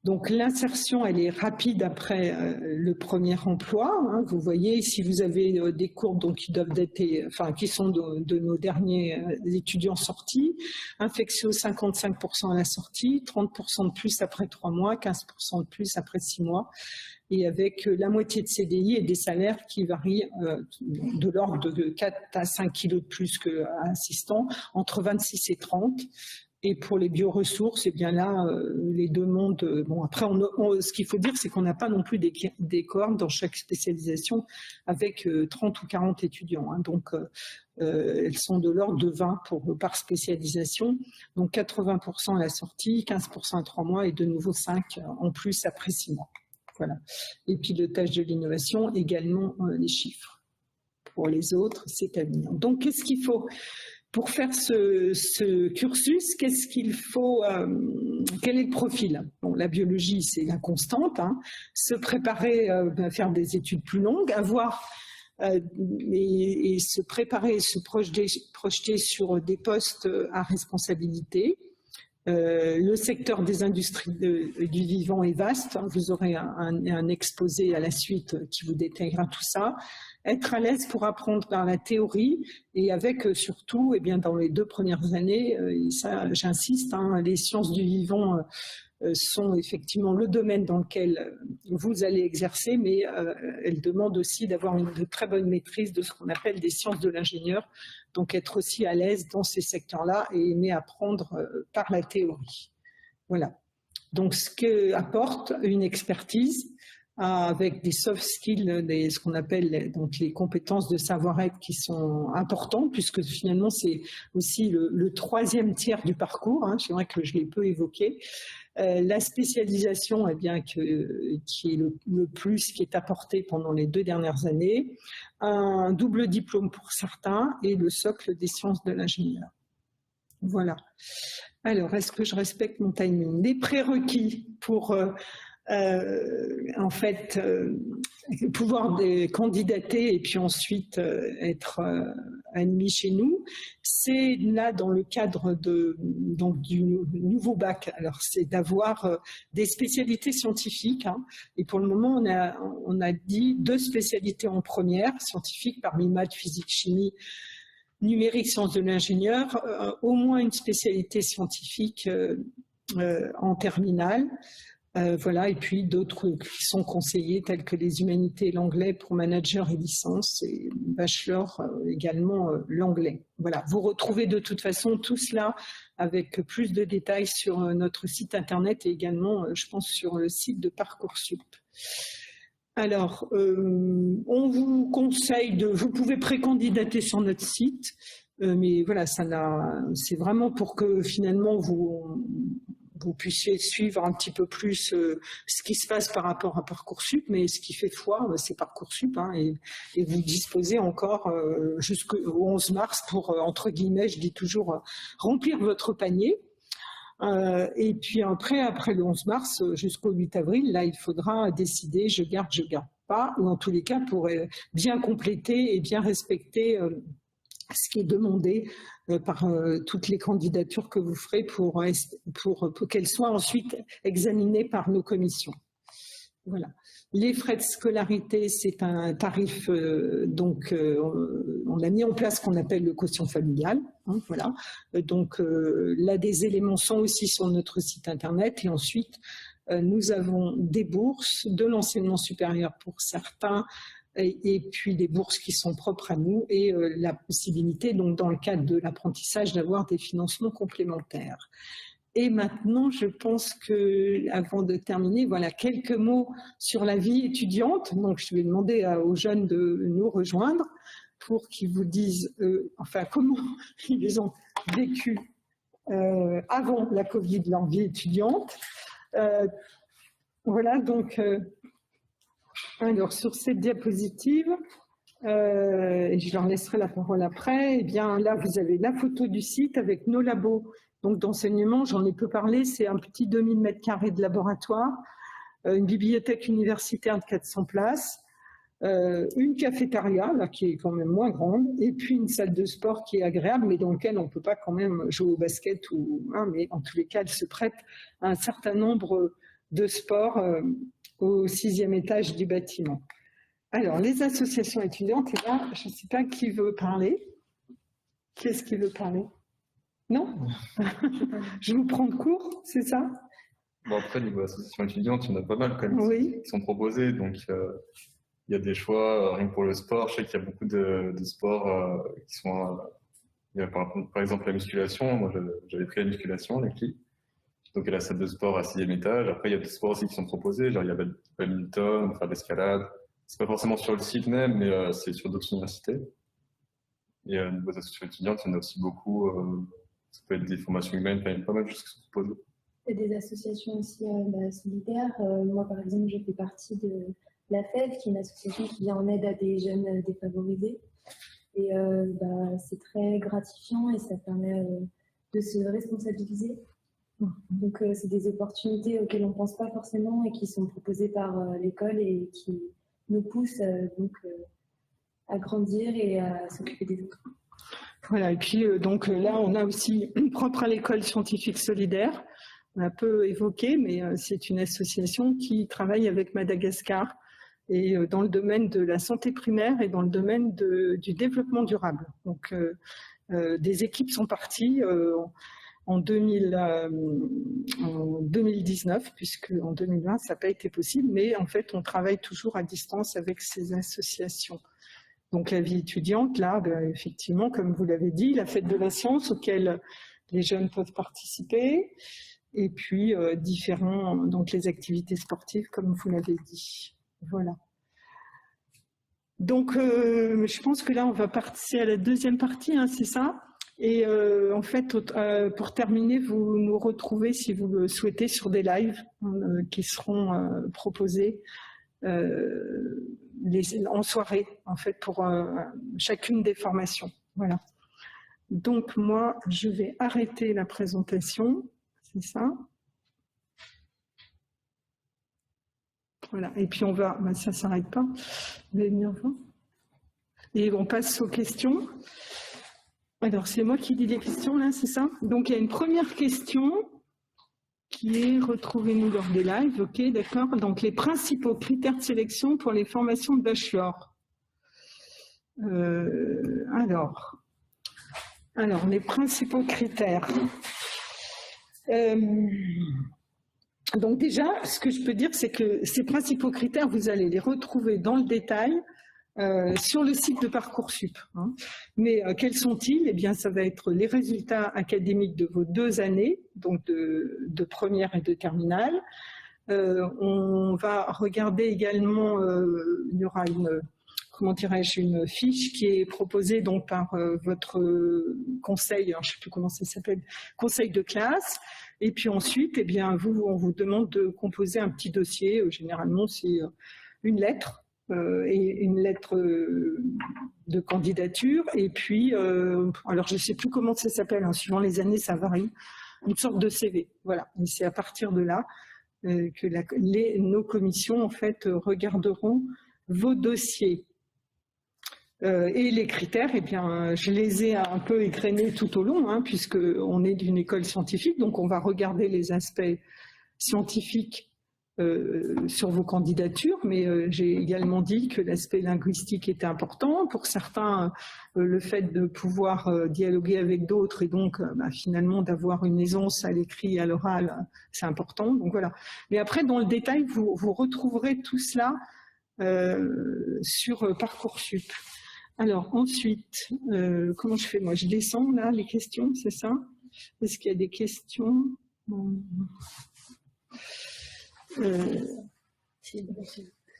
Donc l'insertion, elle est rapide après le premier emploi. Hein. Vous voyez, si vous avez des courbes donc, qui doivent dater, enfin qui sont de nos derniers étudiants sortis, infectieux 55% à la sortie, 30% de plus après 3 mois, 15% de plus après 6 mois, et avec la moitié de CDI et des salaires qui varient de l'ordre de 4 à 5 kilos de plus qu'assistant, entre 26 et 30. Et pour les bioressources, eh bien là, les deux mondes. Bon, après, ce qu'il faut dire, c'est qu'on n'a pas non plus des cohortes dans chaque spécialisation avec 30 ou 40 étudiants. Hein. Donc, elles sont de l'ordre de 20 par spécialisation. Donc, 80% à la sortie, 15% à 3 mois et de nouveau 5 en plus après 6 mois. Voilà. Et pilotage de l'innovation, également les chiffres. Pour les autres, c'est à venir. Donc, qu'est-ce qu'il faut ? Pour faire ce cursus, qu'est-ce qu'il faut, quel est le profil? Bon, la biologie, c'est la constante, hein. Se préparer à faire des études plus longues, avoir et se préparer, se projeter sur des postes à responsabilité. Le secteur des industries du vivant est vaste, hein. Vous aurez un exposé à la suite qui vous détaillera tout ça. Être à l'aise pour apprendre dans la théorie et avec surtout, eh bien, dans les 2 premières années, ça j'insiste, hein, les sciences du vivant sont effectivement le domaine dans lequel vous allez exercer, mais elles demandent aussi d'avoir une très bonne maîtrise de ce qu'on appelle des sciences de l'ingénieur, donc être aussi à l'aise dans ces secteurs-là et aimer apprendre par la théorie. Voilà. Donc ce qu'apporte une expertise, avec des soft skills, ce qu'on appelle donc les compétences de savoir-être qui sont importantes, puisque finalement c'est aussi le 3e tiers du parcours, hein, c'est vrai que je l'ai peu évoqué. La spécialisation, eh bien, qui est le plus qui est apporté pendant les 2 dernières années, un double diplôme pour certains et le socle des sciences de l'ingénieur. Voilà. Alors, est-ce que je respecte mon timing? Les prérequis pour en fait, pouvoir candidater et puis ensuite être admis chez nous, c'est là dans le cadre du nouveau bac. Alors c'est d'avoir des spécialités scientifiques, hein, et pour le moment on a dit 2 spécialités en première, scientifiques parmi maths, physique, chimie, numérique, sciences de l'ingénieur, au moins une spécialité scientifique en terminale. Voilà, et puis d'autres qui sont conseillés, tels que les humanités et l'anglais pour manager et licence, et bachelor également l'anglais. Voilà, vous retrouvez de toute façon tout cela avec plus de détails sur notre site internet et également, je pense, sur le site de Parcoursup. Alors, on vous conseille vous pouvez précandidater sur notre site, mais voilà, c'est vraiment pour que finalement vous puissiez suivre un petit peu plus ce qui se passe par rapport à Parcoursup, mais ce qui fait foi, c'est Parcoursup, hein, et vous disposez encore jusqu'au 11 mars pour, entre guillemets, je dis toujours, remplir votre panier. Et puis après le 11 mars jusqu'au 8 avril, là, il faudra décider, je garde pas, ou en tous les cas, pour bien compléter et bien respecter ce qui est demandé par toutes les candidatures que vous ferez pour qu'elles soient ensuite examinées par nos commissions. Voilà. Les frais de scolarité, c'est un tarif, on a mis en place ce qu'on appelle le quotient familial. Hein, voilà. Donc là, des éléments sont aussi sur notre site internet. Et ensuite, nous avons des bourses de l'enseignement supérieur pour certains, et puis des bourses qui sont propres à nous et la possibilité, donc dans le cadre de l'apprentissage, d'avoir des financements complémentaires. Et maintenant, je pense que, avant de terminer, voilà quelques mots sur la vie étudiante. Donc, je vais demander aux jeunes de nous rejoindre pour qu'ils vous disent, comment ils ont vécu avant la Covid leur vie étudiante. Voilà, donc, alors sur cette diapositive, et je leur laisserai la parole après. Eh bien, là, vous avez la photo du site avec nos labos. Donc d'enseignement, j'en ai peu parlé, c'est un petit 2000 m² de laboratoire, une bibliothèque universitaire de 400 places, une cafétéria, là, qui est quand même moins grande, et puis une salle de sport qui est agréable, mais dans laquelle on ne peut pas quand même jouer au basket, mais en tous les cas, elle se prête à un certain nombre de sports au 6e étage du bâtiment. Alors, les associations étudiantes, et là, je ne sais pas qui veut parler. Qui est-ce qui veut parler ? Non. Je vous prends de court, c'est ça? Bon, après, niveau association étudiante, il y en a pas mal quand même oui. qui sont proposés. Donc, il y a des choix, rien que pour le sport. Je sais qu'il y a beaucoup de sports qui sont... il y a par exemple la musculation. Moi, j'avais pris la musculation, la CLI. Donc, il y a la salle de sport à 6e étage. Après, il y a des sports aussi qui sont proposés. Genre, il y a badminton, faire de l'escalade. C'est pas forcément sur le site même, mais c'est sur d'autres universités. Et niveau associations étudiantes, il y en a aussi beaucoup. Ça peut être des formations humaines, il y a pas mal de choses qui sont proposées. Il y a des associations aussi solidaires. Moi, par exemple, je fais partie de la FEV, qui est une association qui vient en aide à des jeunes défavorisés. Et c'est très gratifiant et ça permet de se responsabiliser. Donc, c'est des opportunités auxquelles on ne pense pas forcément et qui sont proposées par l'école et qui nous poussent à grandir et à s'occuper des autres. Voilà, et puis donc là, on a aussi, propre à l'école scientifique solidaire, on a peu évoqué, mais c'est une association qui travaille avec Madagascar et dans le domaine de la santé primaire et dans le domaine du développement durable. Donc, des équipes sont parties en 2019, puisque en 2020, ça n'a pas été possible, mais en fait, on travaille toujours à distance avec ces associations. Donc la vie étudiante, là, effectivement, comme vous l'avez dit, la fête de la science auquel les jeunes peuvent participer, et puis donc les activités sportives, comme vous l'avez dit. Voilà. Donc, je pense que là, on va passer à la deuxième partie, hein, c'est ça? Et en fait, pour terminer, vous nous retrouvez, si vous le souhaitez, sur des lives qui seront proposés en soirée, en fait, pour chacune des formations. Voilà. Donc, moi, je vais arrêter la présentation. C'est ça. Voilà. Et puis on va, ça ne s'arrête pas. Vous allez venir voir. Et on passe aux questions. Alors, c'est moi qui dis les questions, là, c'est ça? Donc, il y a une première question qui est « Retrouvez-nous lors des lives ». Ok, d'accord. Donc, les principaux critères de sélection pour les formations de bachelor. Alors, les principaux critères. Donc déjà, ce que je peux dire, c'est que ces principaux critères, vous allez les retrouver dans le détail sur le site de Parcoursup. Hein. Mais quels sont-ils? Eh bien, ça va être les résultats académiques de vos 2 années, donc de première et de terminale. On va regarder également, il y aura une fiche qui est proposée donc par votre conseil, je ne sais plus comment ça s'appelle, conseil de classe. Et puis ensuite, eh bien, on vous demande de composer un petit dossier. Généralement, c'est une lettre et une lettre de candidature. Et puis, alors je ne sais plus comment ça s'appelle, hein, suivant les années, ça varie. Une sorte de CV. Voilà. Et c'est à partir de là que nos commissions, en fait, regarderont vos dossiers. Et les critères, eh bien, je les ai un peu égrenés tout au long, hein, puisqu'on est d'une école scientifique, donc on va regarder les aspects scientifiques sur vos candidatures, mais j'ai également dit que l'aspect linguistique était important. Pour certains, le fait de pouvoir dialoguer avec d'autres et donc finalement d'avoir une aisance à l'écrit et à l'oral, c'est important. Donc voilà. Mais après, dans le détail, vous retrouverez tout cela sur Parcoursup. Alors ensuite, comment je fais moi? Je descends là les questions, c'est ça? Est-ce qu'il y a des questions?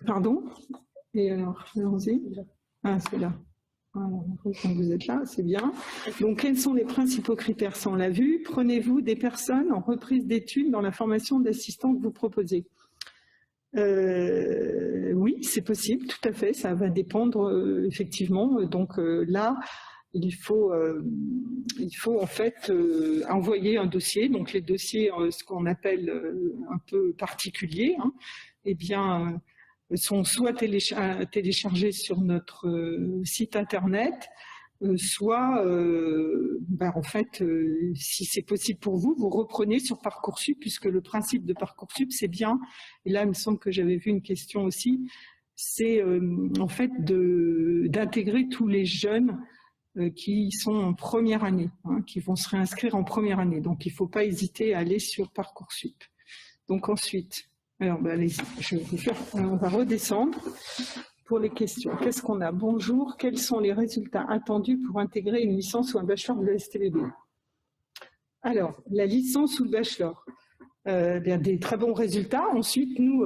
Pardon? Et alors, allons-y. Ah, c'est là. Alors, vous êtes là, c'est bien. Donc, quels sont les principaux critères? Ça, on l'a vu. Prenez-vous des personnes en reprise d'études dans la formation d'assistant que vous proposez? Oui, c'est possible, tout à fait. Ça va dépendre effectivement. Donc là, il faut en fait envoyer un dossier. Donc les dossiers, ce qu'on appelle un peu particuliers, hein, eh bien, sont soit téléchargés sur notre site internet, soit, en fait, si c'est possible pour vous, vous reprenez sur Parcoursup, puisque le principe de Parcoursup, c'est bien, et là, il me semble que j'avais vu une question aussi, c'est en fait d'intégrer tous les jeunes qui sont en première année, hein, qui vont se réinscrire en première année. Donc, il ne faut pas hésiter à aller sur Parcoursup. Donc ensuite, alors, allez-y, je vais vous faire, on va redescendre. Pour les questions, qu'est-ce qu'on a? Bonjour, quels sont les résultats attendus pour intégrer une licence ou un bachelor de l'ESTVB? Alors, la licence ou le bachelor, bien, des très bons résultats. Ensuite, nous,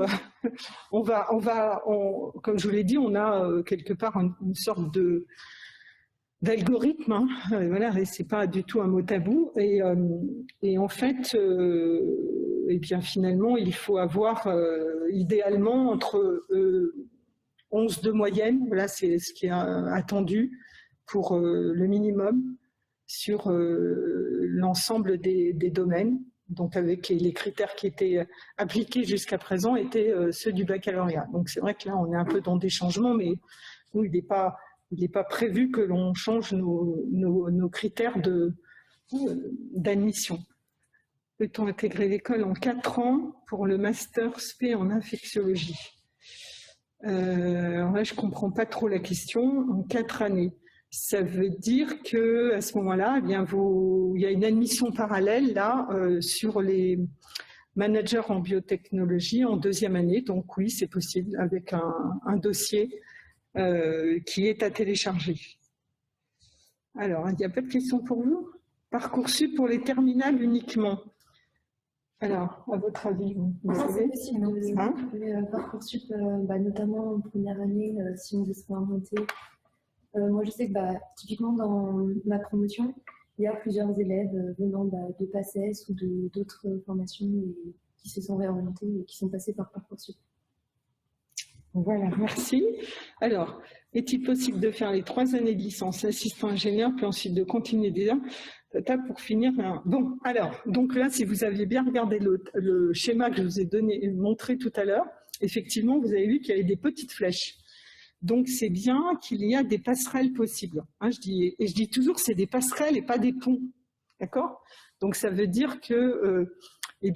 comme je vous l'ai dit, on a quelque part une sorte d'algorithme. Hein, voilà, et c'est pas du tout un mot tabou. Et en fait, eh bien, finalement, il faut avoir idéalement entre 11 de moyenne, voilà, c'est ce qui est attendu pour le minimum sur l'ensemble des domaines. Donc avec les critères qui étaient appliqués jusqu'à présent étaient ceux du baccalauréat. Donc c'est vrai que là on est un peu dans des changements, mais nous, il n'est pas prévu que l'on change nos critères d'admission. Peut-on intégrer l'école en 4 ans pour le master SP en infectiologie? Alors là, je ne comprends pas trop la question. En 4 années, ça veut dire qu'à ce moment-là, eh bien, il y a une admission parallèle là sur les managers en biotechnologie en 2e année. Donc oui, c'est possible avec un dossier qui est à télécharger. Alors, il n'y a pas de questions pour vous? Parcoursup pour les terminales uniquement. Alors, à votre avis, vous savez? C'est possible. Parcoursup, notamment en première année, si on veut se réinventer. Moi, je sais que typiquement dans ma promotion, il y a plusieurs élèves venant de PACES ou d'autres formations qui se sont réorientés et qui sont passés par Parcoursup. Voilà, merci. Alors, est-il possible de faire les 3 années de licence assistant ingénieur, puis ensuite de continuer déjà pour finir? Bon, alors, donc là, si vous aviez bien regardé le schéma que je vous ai montré tout à l'heure, effectivement, vous avez vu qu'il y avait des petites flèches. Donc, c'est bien qu'il y a des passerelles possibles. Hein, je dis toujours que c'est des passerelles et pas des ponts. D'accord? Donc, ça veut dire que, il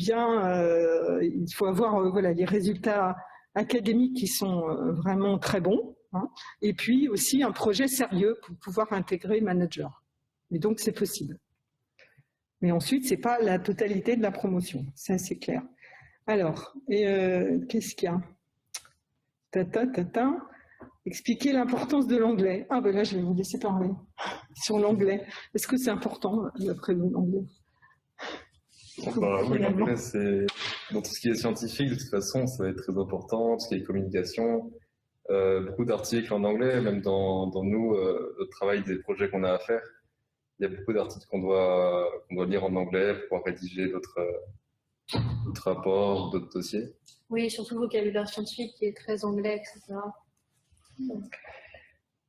faut avoir voilà, les résultats académiques qui sont vraiment très bons. Hein, et puis aussi un projet sérieux pour pouvoir intégrer manager. Et donc, c'est possible. Mais ensuite, ce n'est pas la totalité de la promotion. Ça, c'est clair. Alors, qu'est-ce qu'il y a? Expliquer l'importance de l'anglais. Ah ben là, je vais vous laisser parler sur l'anglais. Est-ce que c'est important, d'après vous, l'anglais? Oui, l'anglais, c'est dans tout ce qui est scientifique, de toute façon, ça va être très important, tout ce qui est communication. Beaucoup d'articles en anglais, même dans nous, le travail des projets qu'on a à faire. Il y a beaucoup d'articles qu'on doit lire en anglais pour pouvoir rédiger d'autres rapports, d'autres dossiers. Oui, surtout le vocabulaire scientifique qui est très anglais, etc.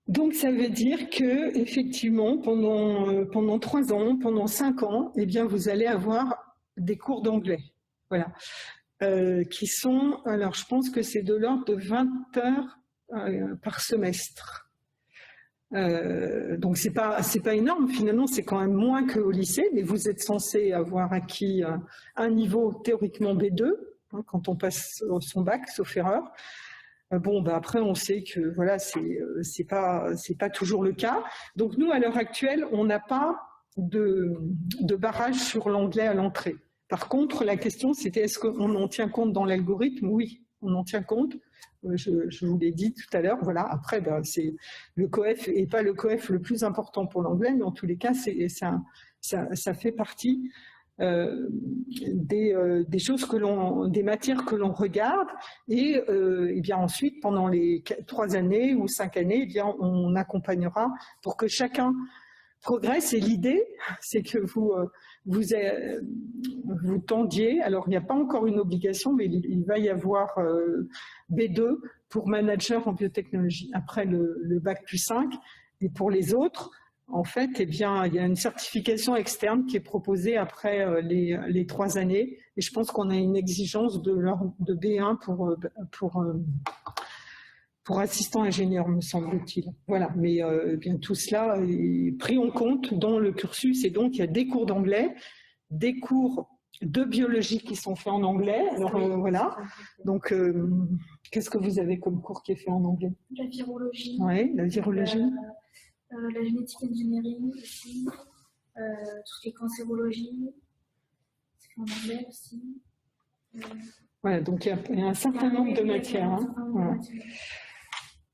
Donc, ça veut dire que effectivement, pendant 3 ans, pendant 5 ans, eh bien, vous allez avoir des cours d'anglais. Voilà. Qui sont, alors je pense que c'est de l'ordre de 20 heures par semestre. Donc, c'est pas énorme, finalement, c'est quand même moins qu'au lycée, mais vous êtes censé avoir acquis un niveau théoriquement B2, hein, quand on passe son bac, sauf erreur. Bon, après, on sait que voilà, c'est pas toujours le cas. Donc, nous, à l'heure actuelle, on n'a pas de barrage sur l'anglais à l'entrée. Par contre, la question, c'était est-ce qu'on en tient compte dans l'algorithme? Oui, on en tient compte. Je vous l'ai dit tout à l'heure. Voilà. Après, c'est le COEF et pas le COEF le plus important pour l'anglais, mais en tous les cas, ça fait partie des choses des matières que l'on regarde et bien ensuite pendant les 3 années ou 5 années, eh bien on accompagnera pour que chacun progresse. Et l'idée, c'est que vous tendiez. Alors il n'y a pas encore une obligation, mais il va y avoir B2 pour manager en biotechnologie après le bac plus 5. Et pour les autres, en fait, eh bien, il y a une certification externe qui est proposée après les 3 années. Et je pense qu'on a une exigence de B1 pour assistant ingénieur, me semble-t-il. Voilà, mais bien tout cela est pris en compte dans le cursus. Et donc, il y a des cours d'anglais, des cours de biologie qui sont faits en anglais. Alors, voilà. Donc, qu'est-ce que vous avez comme cours qui est fait en anglais? La virologie. Oui, la virologie. La génétique engineering aussi, tout ce qui est cancérologie, c'est en anglais aussi. Voilà, donc il y a un certain nombre de matières. Hein. Voilà.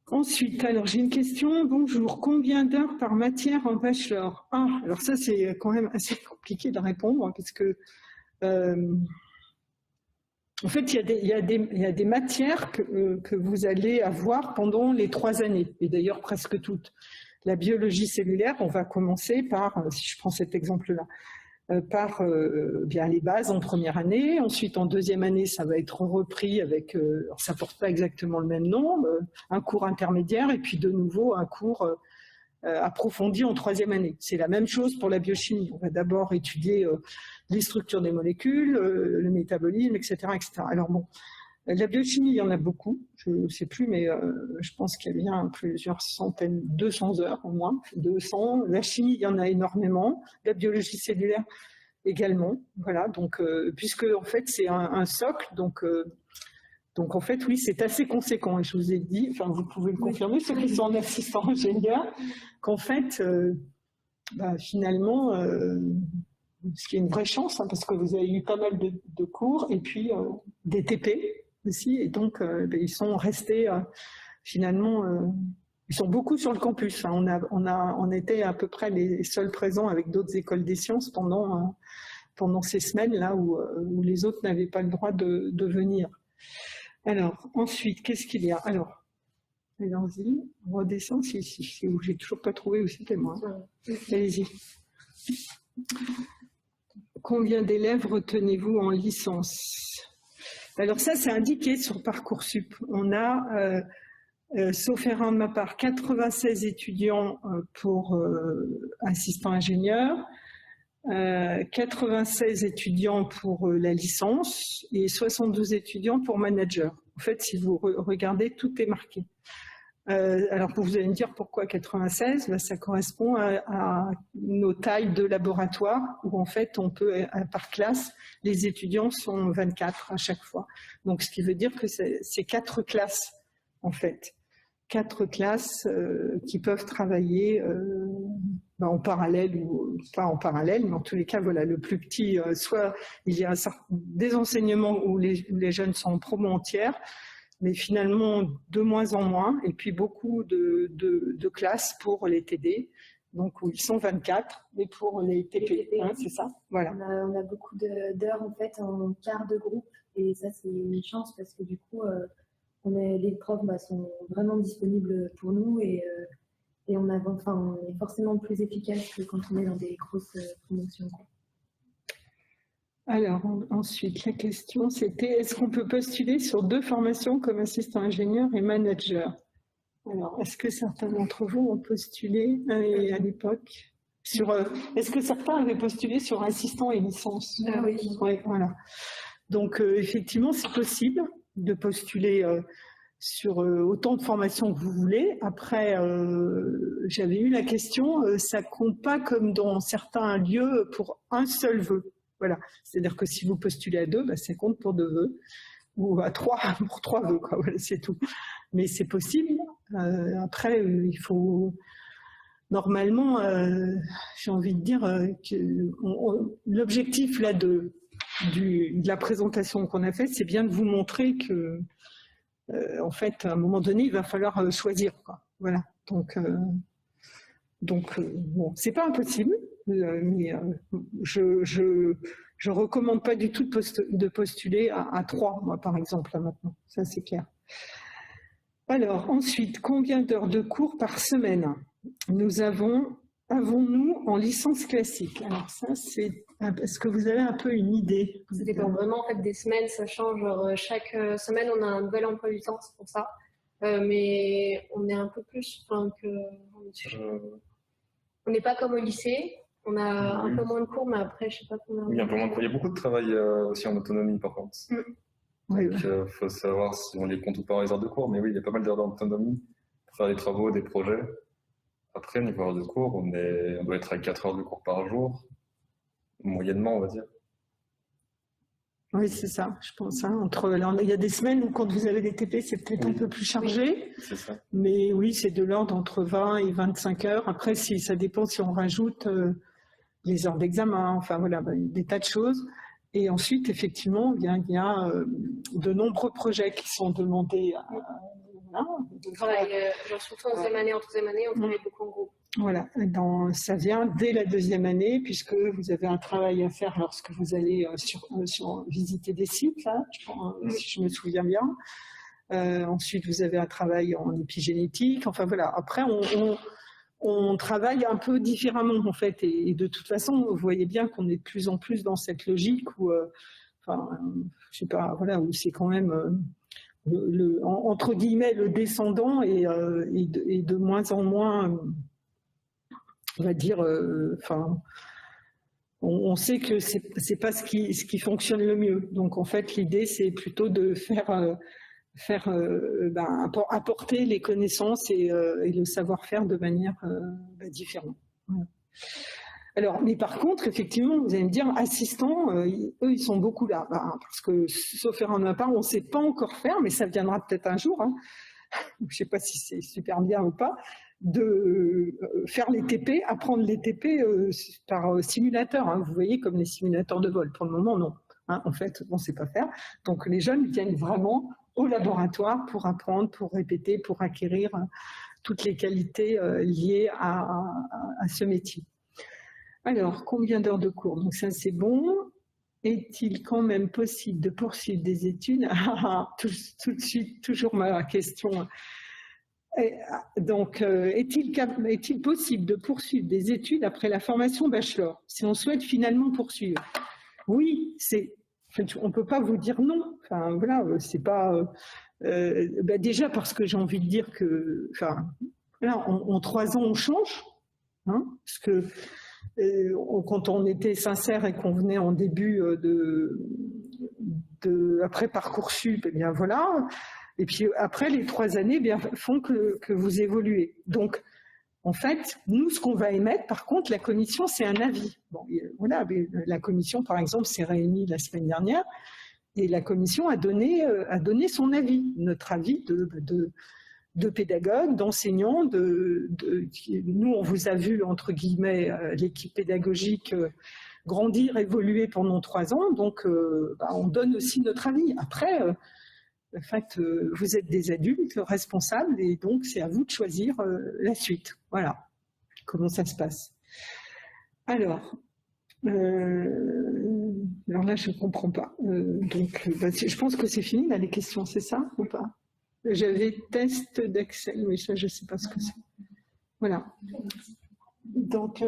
Ensuite, alors j'ai une question. Bonjour, combien d'heures par matière en bachelor? Ah, alors ça c'est quand même assez compliqué de répondre hein, parce que en fait il y a des matières que vous allez avoir pendant les 3 années et d'ailleurs presque toutes. La biologie cellulaire, on va commencer par, si je prends cet exemple-là, par bien les bases en première année. Ensuite, en deuxième année, ça va être repris avec, alors ça porte pas exactement le même nom, un cours intermédiaire et puis de nouveau un cours approfondi en 3e année. C'est la même chose pour la biochimie. On va d'abord étudier les structures des molécules, le métabolisme, etc., etc. Alors bon, la biochimie, il y en a beaucoup, je ne sais plus, mais je pense qu'il y a bien plusieurs centaines, 200 heures au moins, 200. La chimie, il y en a énormément. La biologie cellulaire également. Voilà, donc puisque en fait c'est un socle, donc en fait oui, c'est assez conséquent. Et je vous ai dit, enfin vous pouvez le confirmer, ceux qui sont en assistant ingénieur, qu'en fait, finalement, ce qui est une vraie chance, hein, parce que vous avez eu pas mal de cours et puis des TP. Aussi, et donc ils sont restés finalement, ils sont beaucoup sur le campus. Hein. On était à peu près les seuls présents avec d'autres écoles des sciences pendant ces semaines-là où les autres n'avaient pas le droit de venir. Alors, ensuite, qu'est-ce qu'il y a? Alors, allons-y, on redescend, si j'ai toujours pas trouvé où c'était moi. Allez-y. Combien d'élèves retenez-vous en licence? Alors ça, c'est indiqué sur Parcoursup. On a, sauf erreur de ma part, 96 étudiants pour assistant ingénieur, 96 étudiants pour la licence et 72 étudiants pour manager. En fait, si vous regardez, tout est marqué. Alors, vous allez me dire pourquoi 96 ? Ça correspond à nos tailles de laboratoire où, en fait, on peut, par classe, les étudiants sont 24 à chaque fois. Donc, ce qui veut dire que c'est 4 classes, en fait. 4 classes qui peuvent travailler en parallèle ou pas en parallèle, mais en tous les cas, voilà, le plus petit, soit il y a des enseignements où les jeunes sont en promo entière, mais finalement de moins en moins, et puis beaucoup de classes pour les TD, donc où ils sont 24, mais pour les TP, hein, c'est ça, voilà. On a beaucoup d'heures en fait en quart de groupe, et ça c'est une chance parce que du coup, les profs sont vraiment disponibles pour nous, et on est forcément plus efficace que quand on est dans des grosses promotions. Alors, ensuite, la question, c'était est-ce qu'on peut postuler sur 2 formations comme assistant ingénieur et manager? Alors, est-ce que certains d'entre vous ont postulé à l'époque sur... est-ce que certains avaient postulé sur assistant et licence? Oui. Ouais, voilà. Donc, effectivement, c'est possible de postuler sur autant de formations que vous voulez. Après, j'avais eu la question, ça compte pas comme dans certains lieux pour un seul vœu. Voilà, c'est-à-dire que si vous postulez à 2, ça compte pour 2 vœux, ou à 3 pour 3 vœux, quoi. Voilà, c'est tout. Mais c'est possible. Après, il faut normalement, j'ai envie de dire que l'objectif là de la présentation qu'on a faite, c'est bien de vous montrer que, en fait, à un moment donné, il va falloir choisir, quoi. Voilà. Donc, bon, c'est pas impossible, mais je recommande pas du tout de postuler à 3, moi, par exemple, là, maintenant. Ça, c'est clair. Alors, ensuite, combien d'heures de cours par semaine avons-nous en licence classique? Alors ça, c'est... Est-ce que vous avez un peu une idée? Ça dépend vraiment en fait, des semaines, ça change. Genre, chaque semaine, on a un nouvel emploi du temps, c'est pour ça. Mais on est un peu plus... On n'est pas comme au lycée. On a un peu moins de cours, mais après, je sais pas combien... Oui, un peu moins de cours. Il y a beaucoup de travail aussi en autonomie, par contre. Oui, donc, il faut savoir si on les compte ou pas les heures de cours. Mais oui, il y a pas mal d'heures d'autonomie pour faire des travaux, des projets. Après, niveau heures de cours, on doit être à 4 heures de cours par jour, moyennement, on va dire. Oui, c'est ça, je pense. Il y a des semaines où, quand vous avez des TP, c'est peut-être un peu plus chargé. C'est ça. Mais oui, c'est de l'ordre entre 20 et 25 heures. Après, ça dépend si on rajoute les heures d'examen, enfin voilà, des tas de choses. Et ensuite, effectivement, il y a de nombreux projets qui sont demandés. On travaille, surtout en troisième année, on travaille beaucoup en groupe. Voilà, ça vient dès la 2e année, puisque vous avez un travail à faire lorsque vous allez visiter des sites, là, si je me souviens bien. Ensuite, vous avez un travail en épigénétique. Enfin voilà, après, on travaille un peu différemment, en fait. Et de toute façon, vous voyez bien qu'on est de plus en plus dans cette logique où, je sais pas, voilà, où c'est quand même... entre guillemets, le descendant et de moins en moins, on va dire, on sait que c'est pas ce qui fonctionne le mieux. Donc en fait, l'idée c'est plutôt de apporter les connaissances et le savoir-faire de manière différente. Voilà. Alors, mais par contre, effectivement, vous allez me dire, assistants, eux, ils sont beaucoup là. Parce que, sauf erreur de ma part, on ne sait pas encore faire, mais ça viendra peut-être un jour. Je ne sais pas si c'est super bien ou pas, de faire les TP, apprendre les TP par simulateur. Vous voyez, comme les simulateurs de vol. Pour le moment, non. En fait, on ne sait pas faire. Donc, les jeunes viennent vraiment au laboratoire pour apprendre, pour répéter, pour acquérir toutes les qualités liées à ce métier. Alors, combien d'heures de cours? Donc ça, c'est bon. Est-il quand même possible de poursuivre des études? Tout de suite, toujours ma question. Donc, est-il possible de poursuivre des études après la formation bachelor, si on souhaite finalement poursuivre? Oui, on ne peut pas vous dire non. Enfin, voilà, c'est pas... déjà parce que j'ai envie de dire que... Là, en 3 ans, on change. Parce que... quand on était sincère et qu'on venait en début après Parcoursup, eh bien voilà. Et puis après, les 3 années eh bien, font que vous évoluez. Donc, en fait, nous, ce qu'on va émettre, par contre, la commission, c'est un avis. Bon, voilà, la commission, par exemple, s'est réunie la semaine dernière et la commission a donné son avis, notre avis de pédagogues, d'enseignants. Nous, on vous a vu, entre guillemets, l'équipe pédagogique grandir, évoluer pendant 3 ans, donc on donne aussi notre avis. Après, en fait, vous êtes des adultes responsables et donc c'est à vous de choisir la suite. Voilà comment ça se passe. Alors là, je ne comprends pas. Donc, je pense que c'est fini, là, les questions, c'est ça ou pas? J'avais test d'Excel, mais ça, je ne sais pas ce que c'est. Voilà. Donc,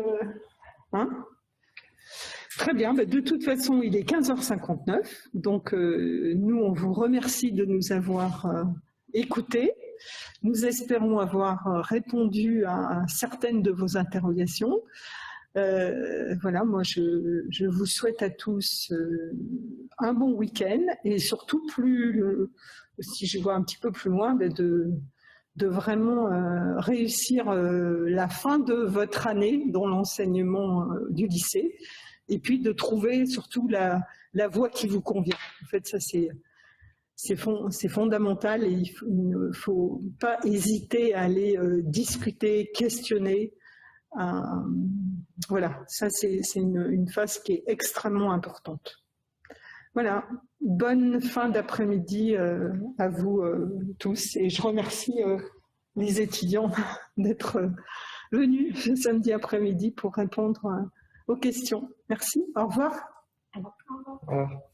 très bien. De toute façon, il est 15h59. Donc, nous, on vous remercie de nous avoir écoutés. Nous espérons avoir répondu à certaines de vos interrogations. Voilà, moi, je vous souhaite à tous un bon week-end et surtout, si je vois un petit peu plus loin, de vraiment réussir la fin de votre année dans l'enseignement du lycée et puis de trouver surtout la voie qui vous convient. En fait, ça, c'est fondamental et il ne faut pas hésiter à aller discuter, questionner. Voilà, ça c'est une phase qui est extrêmement importante. Voilà, bonne fin d'après-midi à vous tous et je remercie les étudiants d'être venus ce samedi après-midi pour répondre aux questions. Merci, au revoir. Au revoir.